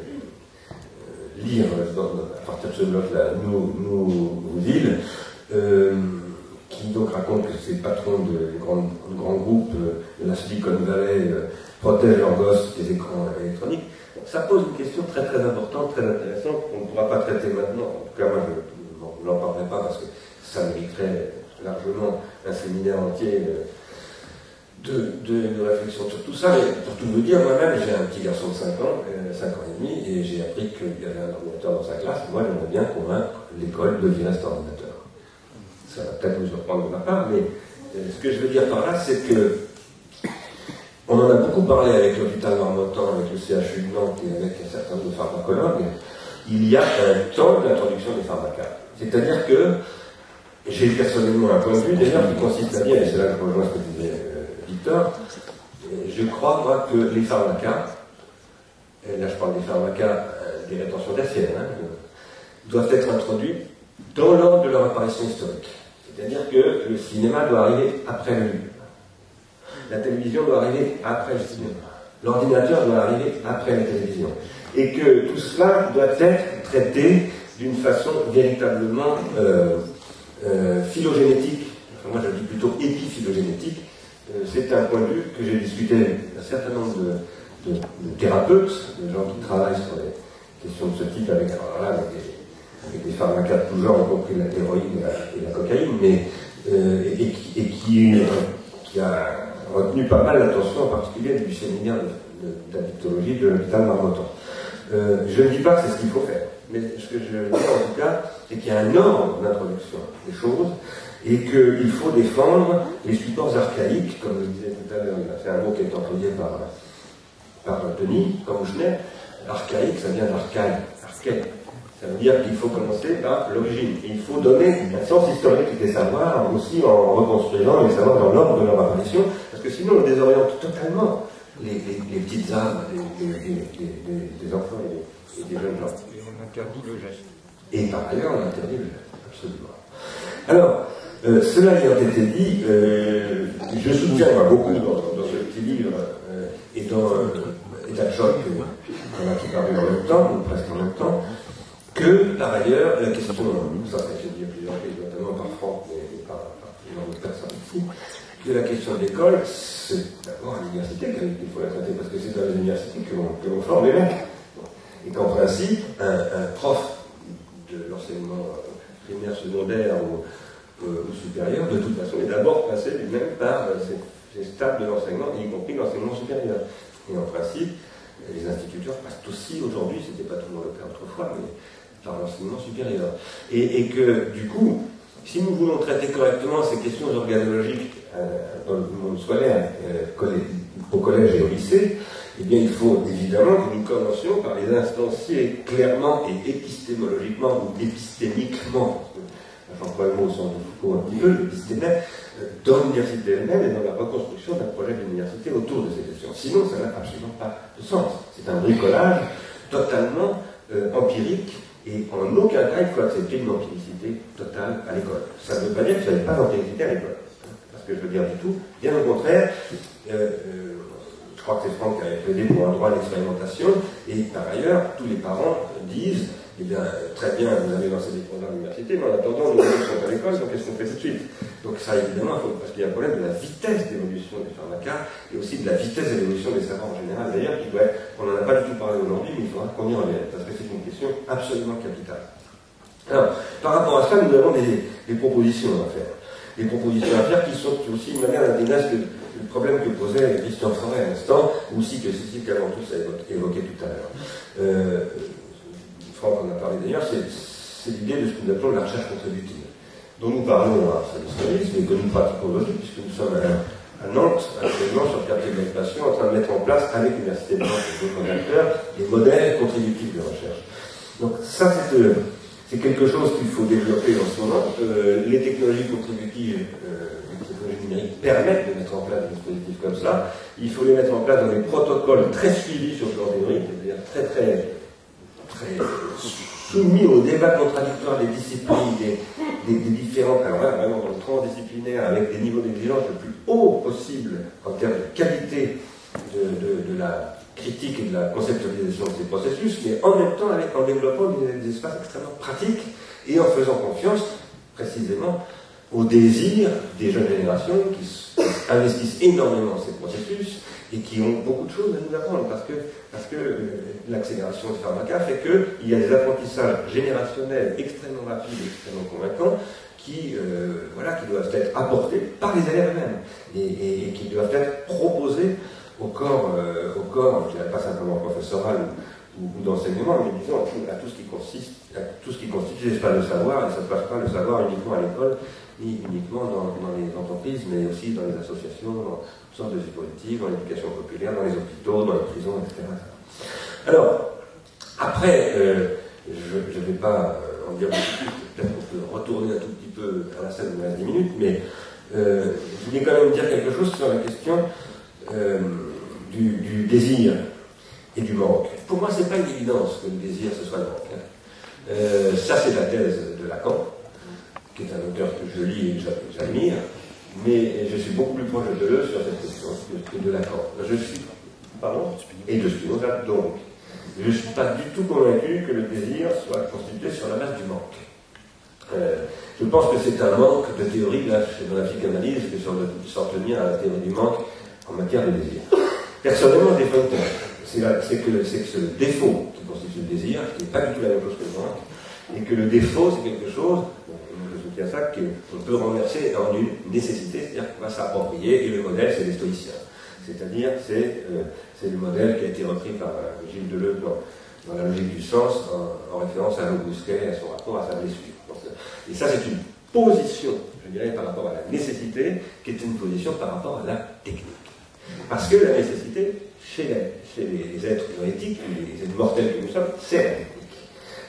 lire à partir de ce bloc-là, nos villes, qui donc raconte que ces patrons de grands groupes de la Silicon Valley protègent leurs gosses des écrans électroniques. Ça pose une question très très importante, très intéressante, qu'on ne pourra pas traiter maintenant. En tout cas, moi, je n'en parlerai pas parce que ça mériterait largement un séminaire entier de réflexion sur tout ça. Mais pour tout vous dire, moi-même, j'ai un petit garçon de 5 ans et demi, et j'ai appris qu'il y avait un ordinateur dans sa classe. Moi, j'aimerais bien convaincre l'école de virer cet ordinateur. Ça va peut-être vous surprendre de ma part, mais ce que je veux dire par là, c'est que on en a beaucoup parlé avec l'hôpital Marmottan, avec le CHU de Nantes et avec un certain nombre de pharmacologues. Il y a un temps d'introduction des pharmacas. C'est-à-dire que j'ai personnellement un point de vue, d'ailleurs, qui consiste à dire, et c'est là que je rejoins ce que disait Victor, je crois, moi, que les pharmacas, et là je parle des pharmacas des rétentions tertiaires, doivent être introduits dans l'ordre de leur apparition historique. C'est-à-dire que le cinéma doit arriver après le livre. La télévision doit arriver après le cinéma. L'ordinateur doit arriver après la télévision. Et que tout cela doit être traité d'une façon véritablement phylogénétique. Enfin, moi je dis plutôt épiphylogénétique. C'est un point de vue que j'ai discuté avec un certain nombre de thérapeutes, de gens qui travaillent sur les questions de ce type, avec des pharmacas de tout genre, y compris l'héroïne et la cocaïne, mais, qui a retenu pas mal l'attention, en particulier du séminaire d'addictologie de l'hôpital Marmottan. Je ne dis pas que c'est ce qu'il faut faire, mais ce que je veux dire en tout cas, c'est qu'il y a un ordre d'introduction des choses, et qu'il faut défendre les supports archaïques, comme je disais tout à l'heure, c'est un mot qui est employé par Denis, comme Kouchner. Archaïque, ça vient d'archaïque, archaïque. Ça veut dire qu'il faut commencer par l'origine. Et il faut donner un sens historique des savoirs, aussi en reconstruisant les savoirs dans l'ordre de leur apparition, parce que sinon on désoriente totalement les petites âmes des enfants et des jeunes gens. Et on interdit le geste. Et par ailleurs, on interdit le geste, absolument. Alors, cela ayant été dit, je soutiens beaucoup dans ce petit livre et dans État de choc, qu'on a qui paru en même temps, ou presque en même temps, que par ailleurs, la question, ça a été dit à plusieurs reprises, notamment par Franck et par d'autres personnes ici, que la question de l'école, c'est d'abord à l'université qu'il faut la traiter, parce que c'est dans les universités que l'on forme les mecs. Et qu'en principe, un prof de l'enseignement primaire, secondaire ou supérieur, de toute façon, est d'abord passé lui-même par ces stades de l'enseignement, y compris l'enseignement supérieur. Et en principe, les instituteurs passent aussi aujourd'hui, c'était pas toujours le cas autrefois, mais par l'enseignement supérieur. Et que, du coup, si nous voulons traiter correctement ces questions organologiques dans le monde scolaire, au collège et au lycée, eh bien, il faut évidemment que nous commencions par les instancier clairement et épistémologiquement ou épistémiquement, j'emploie le mot au sens de Foucault un petit peu, l'épistémètre, dans l'université elle-même et dans la reconstruction d'un projet d'université autour de ces questions. Sinon, ça n'a absolument pas de sens. C'est un bricolage totalement empirique et en aucun cas il faut accepter une empiricité totale à l'école. Ça ne veut pas dire qu'il n'y avait pas d'empiricité à l'école. Parce que je veux dire du tout, bien au contraire, je crois que c'est Franck qui avait plaidé pour un droit à l'expérimentation, et par ailleurs, tous les parents disent, eh bien, très bien, vous avez lancé des programmes à l'université, mais en attendant, nos élèves sont à l'école, donc qu'est-ce qu'on fait tout de suite? Donc ça, évidemment, parce qu'il y a un problème de la vitesse d'évolution des pharmacas, et aussi de la vitesse d'évolution des savoirs en général, d'ailleurs, on n'en a pas du tout parlé aujourd'hui, mais il faudra qu'on y revienne, parce que c'est une question absolument capitale. Alors, par rapport à ça, nous avons des propositions à faire. Des propositions à faire qui sont aussi une manière d'intégrer le problème que posait Christian Fauré à l'instant, ou aussi que Cécile Caventus a évoqué tout à l'heure. Franck en a parlé d'ailleurs, c'est l'idée de ce que nous appelons la recherche contributive, dont nous parlons à Saint-Denis, mais que nous pratiquons aujourd'hui, puisque nous sommes à Nantes, actuellement, sur le quartier de l'Expansion, en train de mettre en place, avec l'Université de Nantes et d'autres acteurs, des modèles contributifs de recherche. Donc ça, c'est quelque chose qu'il faut développer en ce moment. Les technologies contributives, les technologies numériques permettent de mettre en place des dispositifs comme ça. Il faut les mettre en place dans des protocoles très suivis sur le plan théorique, c'est-à-dire très soumis au débat contradictoire des disciplines, des différentes, alors là, vraiment dans le transdisciplinaire, avec des niveaux d'exigence le plus haut possible en termes de qualité de la critique et de la conceptualisation de ces processus, mais en même temps en développant des espaces extrêmement pratiques et en faisant confiance précisément au désir des jeunes générations qui investissent énormément ces processus et qui ont beaucoup de choses à nous apprendre, parce que l'accélération de pharmaca fait qu'il y a des apprentissages générationnels extrêmement rapides, extrêmement convaincants, qui doivent être apportés par les élèves eux-mêmes et qui doivent être proposés au corps, je dirais pas simplement professoral ou d'enseignement, mais disons à tout ce qui constitue l'espace de savoir, et ça ne passe pas le savoir uniquement à l'école, ni uniquement dans les entreprises, mais aussi dans les associations, dans toutes sortes de dispositifs, dans l'éducation populaire, dans les hôpitaux, dans les prisons, etc. Alors, après, je ne vais pas en dire beaucoup plus, peut-être qu'on peut retourner un tout petit peu à la scène de 10 minutes, mais je voulais quand même dire quelque chose sur la question du désir et du manque. Pour moi, ce n'est pas une évidence que le désir, ce soit le manque. Ça, c'est la thèse de Lacan, qui est un auteur que je lis et que j'admire, mais je suis beaucoup plus proche de Deleuze sur cette question que de Lacan. Et de Spinoza, donc. Je ne suis pas du tout convaincu que le désir soit constitué sur la base du manque. Je pense que c'est un manque de théorie, là, dans la psychanalyse, que s'en tenir à la théorie du manque en matière de désir. Personnellement, je défends c'est que ce défaut qui constitue le désir, qui n'est pas du tout la même chose que le manque, et que le défaut, c'est quelque chose, je soutiens ça, qu'on peut renverser en une nécessité, c'est-à-dire qu'on va s'approprier, et le modèle, c'est les stoïciens. C'est-à-dire, c'est le modèle qui a été repris par Gilles Deleuze dans la logique du sens, en référence à Augustin et à son rapport à sa blessure. Donc, et ça, c'est une position, je dirais, par rapport à la nécessité, qui est une position par rapport à la technique. Parce que la nécessité, chez les êtres éthiques, les êtres mortels que nous sommes, c'est la technique.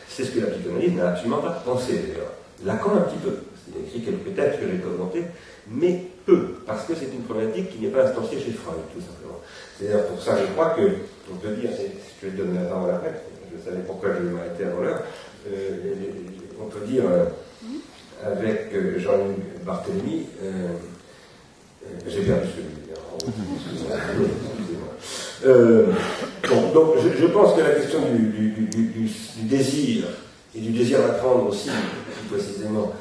C'est ce que la psychanalyse n'a absolument pas pensé, d'ailleurs. Lacan un petit peu. Il a écrit quelques textes que j'ai commentés, mais peu, parce que c'est une problématique qui n'est pas instanciée chez Freud, tout simplement. C'est-à-dire, pour ça, je crois que, on peut dire, je vais donner la parole après, je savais pourquoi je vais m'arrêter avant l'heure, on peut dire, avec Jean-Luc Barthélemy, j'ai perdu ce que je voulais dire. Donc, je pense que la question du désir, et du désir d'apprendre aussi, plus précisément,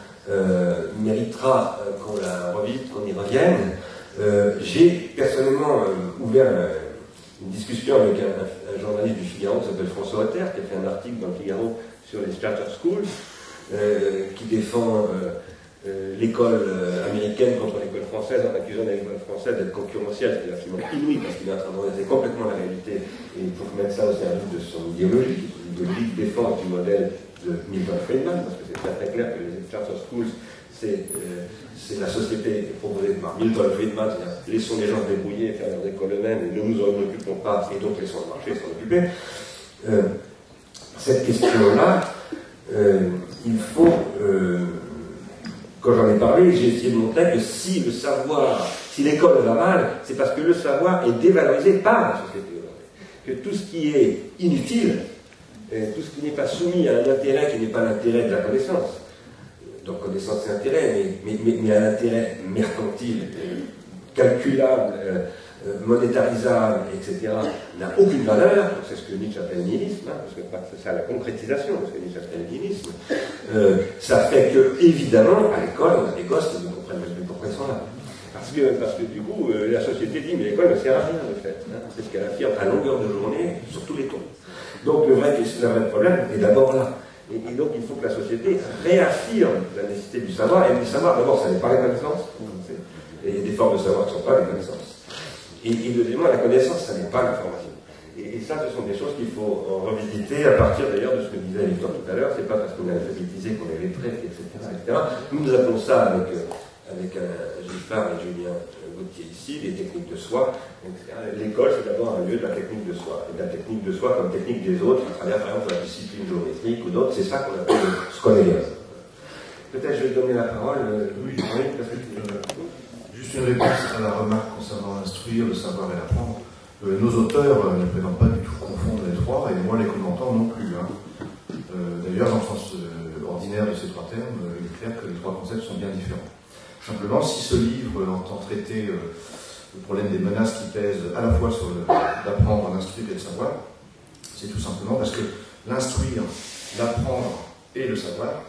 méritera qu'on la revisite, qu'on y revienne. J'ai personnellement ouvert une discussion avec un journaliste du Figaro qui s'appelle François Otter, qui a fait un article dans le Figaro sur les charter schools, qui défend l'école américaine contre l'école française en accusant l'école française d'être concurrentielle, c'est absolument inouï parce qu'il est en train de renverser complètement la réalité et pour mettre ça au service de son idéologie, l'idéologie de défense du modèle de Milton Friedman, parce que c'est très très clair que les charter schools, c'est la société proposée par Milton Friedman, c'est-à-dire laissons les gens se débrouiller et faire leurs écoles eux-mêmes et ne nous en occupons pas, et donc laissons le marché s'en occuper. Cette question-là, il faut, quand j'en ai parlé, j'ai essayé de montrer que si le savoir, si l'école va mal, c'est parce que le savoir est dévalorisé par la société aujourd'hui. Que tout ce qui est inutile, tout ce qui n'est pas soumis à un intérêt qui n'est pas l'intérêt de la connaissance, donc connaissance c'est intérêt, mais un intérêt mercantile, calculable, monétarisable, etc., n'a aucune valeur, c'est ce que Nietzsche appelle nihilisme, hein, parce que c'est ça la concrétisation de ce que Nietzsche appelle nihilisme, ça fait que, évidemment, à l'école, on a des gosses qui ne comprennent même plus pourquoi ils sont là. Parce que du coup, la société dit, mais l'école ne sert à rien, de fait. Hein, c'est ce qu'elle affirme à longueur de journée, sur tous les tons. Donc le vrai problème est d'abord là. Et donc il faut que la société réaffirme la nécessité du savoir, et du savoir, d'abord, ça n'est pas la connaissance, et il y a des formes de savoir qui ne sont pas les connaissances. Et deuxièmement, la connaissance, ça n'est pas l'information. Et ça, ce sont des choses qu'il faut revisiter à partir d'ailleurs de ce que disait Victor tout à l'heure. C'est pas parce qu'on est alphabétisé qu'on est lettré, etc., etc. Nous appelons ça avec Giffard et Julien Gauthier ici, les techniques de soi, etc. L'école, c'est d'abord un lieu de la technique de soi. Et de la technique de soi comme technique des autres, à travers par exemple la discipline géométrique ou d'autres, c'est ça qu'on appelle ce qu'on est bien. Peut-être je vais donner la parole. Oui, parce que juste une réponse à la remarque concernant instruire, le savoir et l'apprendre. Nos auteurs ne prétendent pas du tout confondre les trois, et moi les commentants non plus. Hein. D'ailleurs, dans le sens ordinaire de ces trois termes, il est clair que les trois concepts sont bien différents. Simplement, si ce livre entend traiter le problème des menaces qui pèsent à la fois sur l'apprendre, l'instruire et le savoir, c'est tout simplement parce que l'instruire, l'apprendre et le savoir,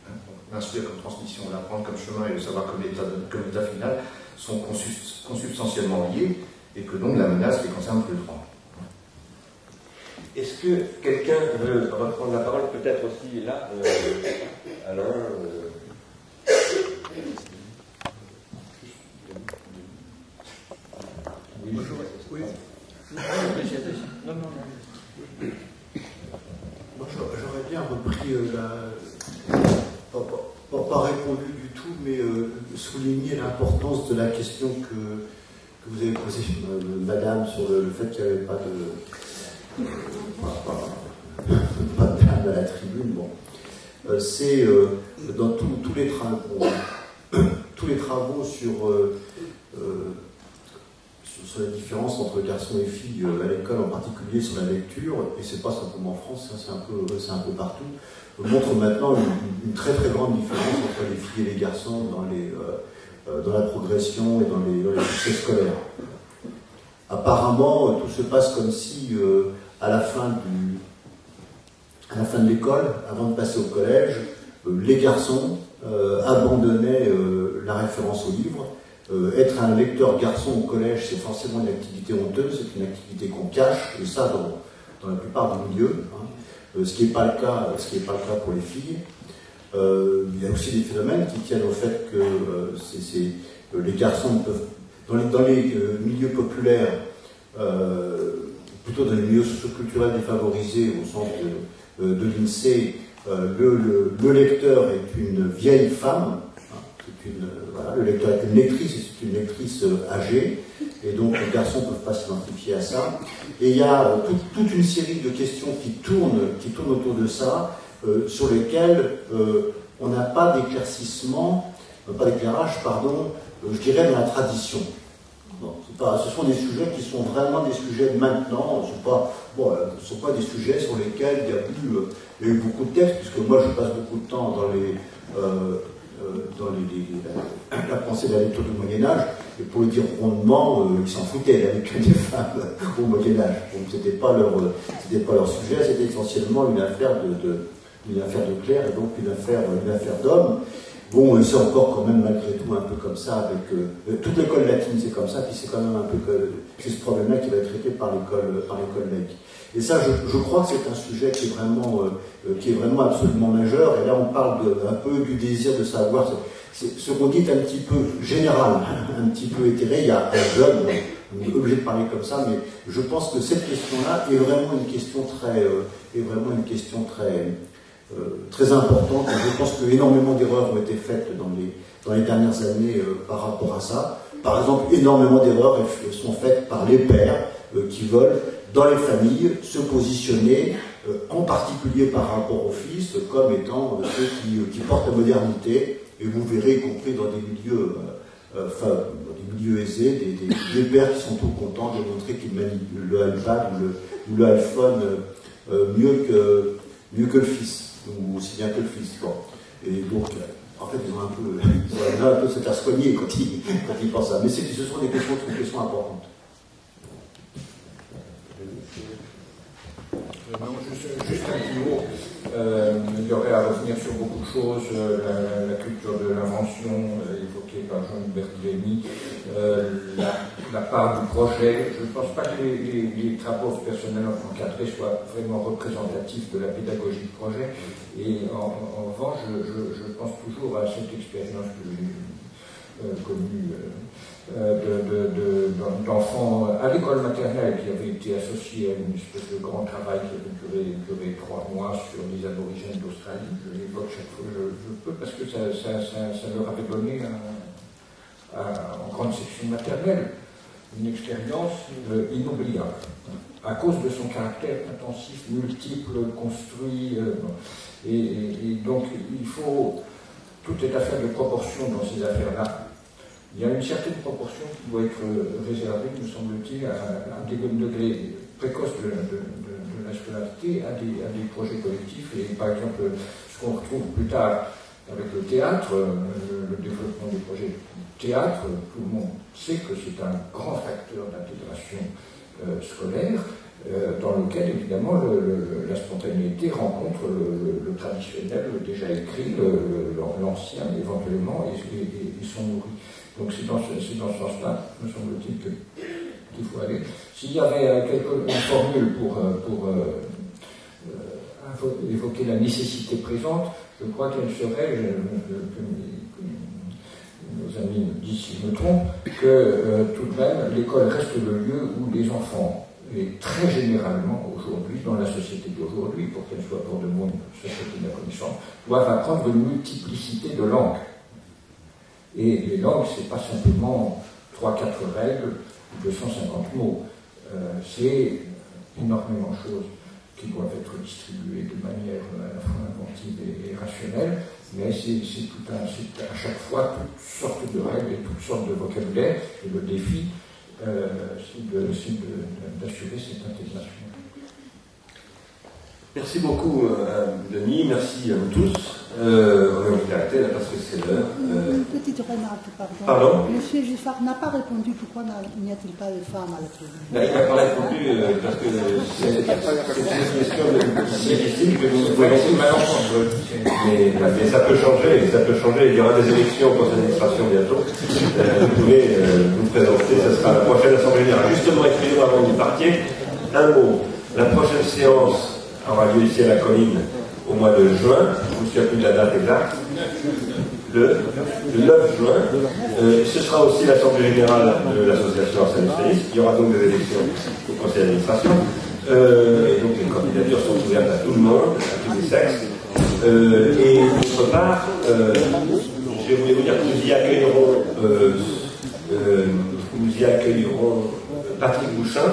hein, l'instruire comme transmission, l'apprendre comme chemin et le savoir comme état final, sont consubstantiellement liés, et que donc la menace les concerne tous les trois. Est-ce que quelqu'un veut reprendre la parole, peut-être aussi là, Alain Bonjour. Oui. Non. Moi, j'aurais bien repris pas répondu du tout, mais souligner l'importance de la question que vous avez posée, madame, sur le fait qu'il n'y avait pas de dame à la tribune. Bon. C'est dans tous les travaux sur la différence entre garçons et filles à l'école, en particulier sur la lecture, et c'est pas simplement en France, c'est un peu partout, montre maintenant une très très grande différence entre les filles et les garçons dans la progression et dans les succès scolaires. Apparemment, tout se passe comme si, à la fin de l'école, avant de passer au collège, les garçons abandonnaient la référence au livre. Être un lecteur garçon au collège, c'est forcément une activité honteuse, c'est une activité qu'on cache, et ça dans la plupart des milieux, hein, ce qui n'est pas le cas pour les filles. Il y a aussi des phénomènes qui tiennent au fait que les garçons peuvent, dans les milieux populaires, plutôt dans les milieux socioculturels défavorisés au sens de l'INSEE, le lecteur est une vieille femme, voilà, le lecteur est une lectrice, et c'est une lectrice âgée, et donc les garçons ne peuvent pas s'identifier à ça. Et il y a toute une série de questions qui tournent autour de ça, sur lesquelles on n'a pas d'éclaircissement, pas d'éclairage, pardon, je dirais dans la tradition. Non, ce sont des sujets qui sont vraiment des sujets de maintenant, ce ne sont pas des sujets sur lesquels il y a eu beaucoup de textes, puisque moi je passe beaucoup de temps dans la pensée de la lecture du Moyen-Âge, et pour le dire rondement, ils s'en foutaient, il n'y avait que des femmes au Moyen-Âge. Donc c'était pas leur sujet, c'était essentiellement une affaire de clerc et donc une affaire d'hommes. Bon, c'est encore quand même malgré tout un peu comme ça, avec toute l'école latine c'est comme ça, puis c'est quand même un peu que c'est ce problème-là qui va être traité par l'école laïque. Et ça, je crois que c'est un sujet qui est vraiment absolument majeur, et là on parle un peu du désir de savoir, ce qu'on dit est un petit peu général, un petit peu éthéré, il y a un jeune, on est obligé de parler comme ça, mais je pense que cette question-là est vraiment une question très importante. Je pense qu'énormément d'erreurs ont été faites dans les dernières années par rapport à ça. Par exemple, énormément d'erreurs sont faites par les pères qui veulent, dans les familles, se positionner, en particulier par rapport aux fils, comme étant ceux qui portent la modernité. Et vous verrez, y compris dans des milieux aisés, des pères qui sont tout contents de montrer qu'ils manipulent le iPad ou le iPhone mieux que le fils. Ou aussi bien que le fils. Bon. Et donc, en fait, ils ont un peu cet air soigné quand ils pensent à ça. Mais ce sont des questions importantes. Non, juste un petit mot. Il y aurait à revenir sur beaucoup de choses, la culture de l'invention évoquée par Jean-Hubert Lémy, la part du projet. Je ne pense pas que les travaux personnels encadrés soient vraiment représentatifs de la pédagogie de projet. Et en revanche, je pense toujours à cette expérience que j'ai connue d'enfants à l'école maternelle qui avait été associé à une espèce de grand travail qui avait duré 3 mois sur les aborigènes d'Australie. Je l'évoque chaque fois que je peux parce que ça leur avait donné en grande section maternelle une expérience inoubliable à cause de son caractère intensif, multiple, construit. Et donc il faut, tout est affaire de proportion dans ces affaires-là. Il y a une certaine proportion qui doit être réservée, me semble-t-il, à un degré précoce de la scolarité, à des projets collectifs. Et par exemple, ce qu'on retrouve plus tard avec le théâtre, le développement des projets théâtre, tout le monde sait que c'est un grand facteur d'intégration scolaire, dans lequel évidemment la spontanéité rencontre le traditionnel, le déjà écrit, l'ancien éventuellement, et sont nourris. Donc c'est dans ce sens-là, me semble-t-il, qu'il faut aller. S'il y avait une formule pour évoquer la nécessité présente, je crois qu'elle serait, que nos amis me disent si je me trompe, que tout de même l'école reste le lieu où les enfants, et très généralement aujourd'hui, dans la société d'aujourd'hui, pour qu'elle soit pour de bon une société de la connaissance, doivent apprendre une multiplicité de langues. Et les langues, c'est pas simplement 3-4 règles, 250 mots. C'est énormément de choses qui doivent être distribuées de manière à la fois inventive et rationnelle, mais c'est à chaque fois toutes sortes de règles et toutes sortes de vocabulaire, et le défi, c'est d'assurer cette intégration. Merci beaucoup, Denis, merci à vous tous. On est en caractère là parce que c'est l'heure. Une petite remarque, pardon. Pardon. Monsieur Giffard n'a pas répondu pourquoi n'y a-t-il pas de femmes à la tribune. Il n'a pas répondu parce que c'est une question difficile que nous pouvons. Mais ça peut changer, il y aura des élections au conseil d'administration bientôt. Vous pouvez vous présenter, ce sera la prochaine assemblée générale. Justement, excusez-moi avant que vous partiez, un mot. La prochaine séance aura lieu ici à la colline au mois de juin, je ne me souviens plus de la date exacte, le 9 juin. Ce sera aussi l'assemblée générale de l'association Arsène Spéris. Il y aura donc des élections conseil d'administration. Et donc les candidatures sont ouvertes à tout le monde, à tous les sexes. Et d'autre part, je voulais vous dire que nous y accueillerons Patrick Bouchin,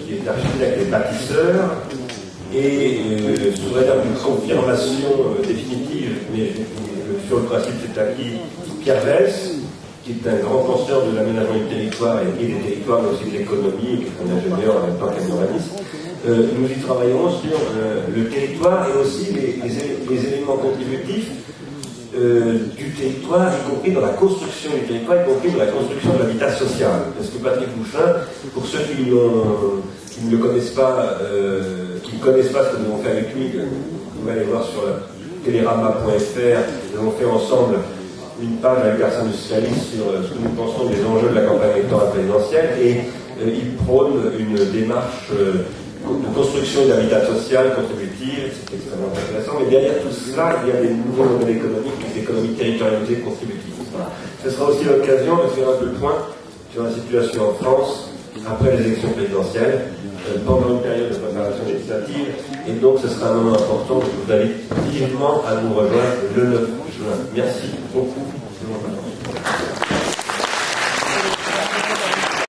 qui est architecte et bâtisseur, et je voudrais dire une confirmation définitive, mais sur le principe c'est acquis, Pierre Vels, qui est un grand penseur de l'aménagement du territoire et des territoires, mais aussi de l'économie, qui est un ingénieur en même temps qu'un urbaniste. Nous y travaillerons sur le territoire et aussi les éléments contributifs du territoire, y compris dans la construction du territoire, y compris dans la construction de l'habitat social. Parce que Patrick Bouchin, pour ceux qui ne le connaissent pas, qui ne connaissent pas ce que nous avons fait avec lui, vous pouvez aller voir sur télérama.fr, nous avons fait ensemble une page avec Arsène Socialiste sur ce que nous pensons des enjeux de la campagne électorale présidentielle, et il prône une démarche de construction d'habitat social contributive, c'est extrêmement intéressant, mais derrière tout cela, il y a des nouveaux modèles économiques, des économies territorialisées contributives. Voilà. Ce sera aussi l'occasion de faire un peu le point sur la situation en France après les élections présidentielles, pendant une période de préparation législative, et donc ce sera un moment important, je vous invite vivement à nous rejoindre le 9 juin. Merci beaucoup de votre attention.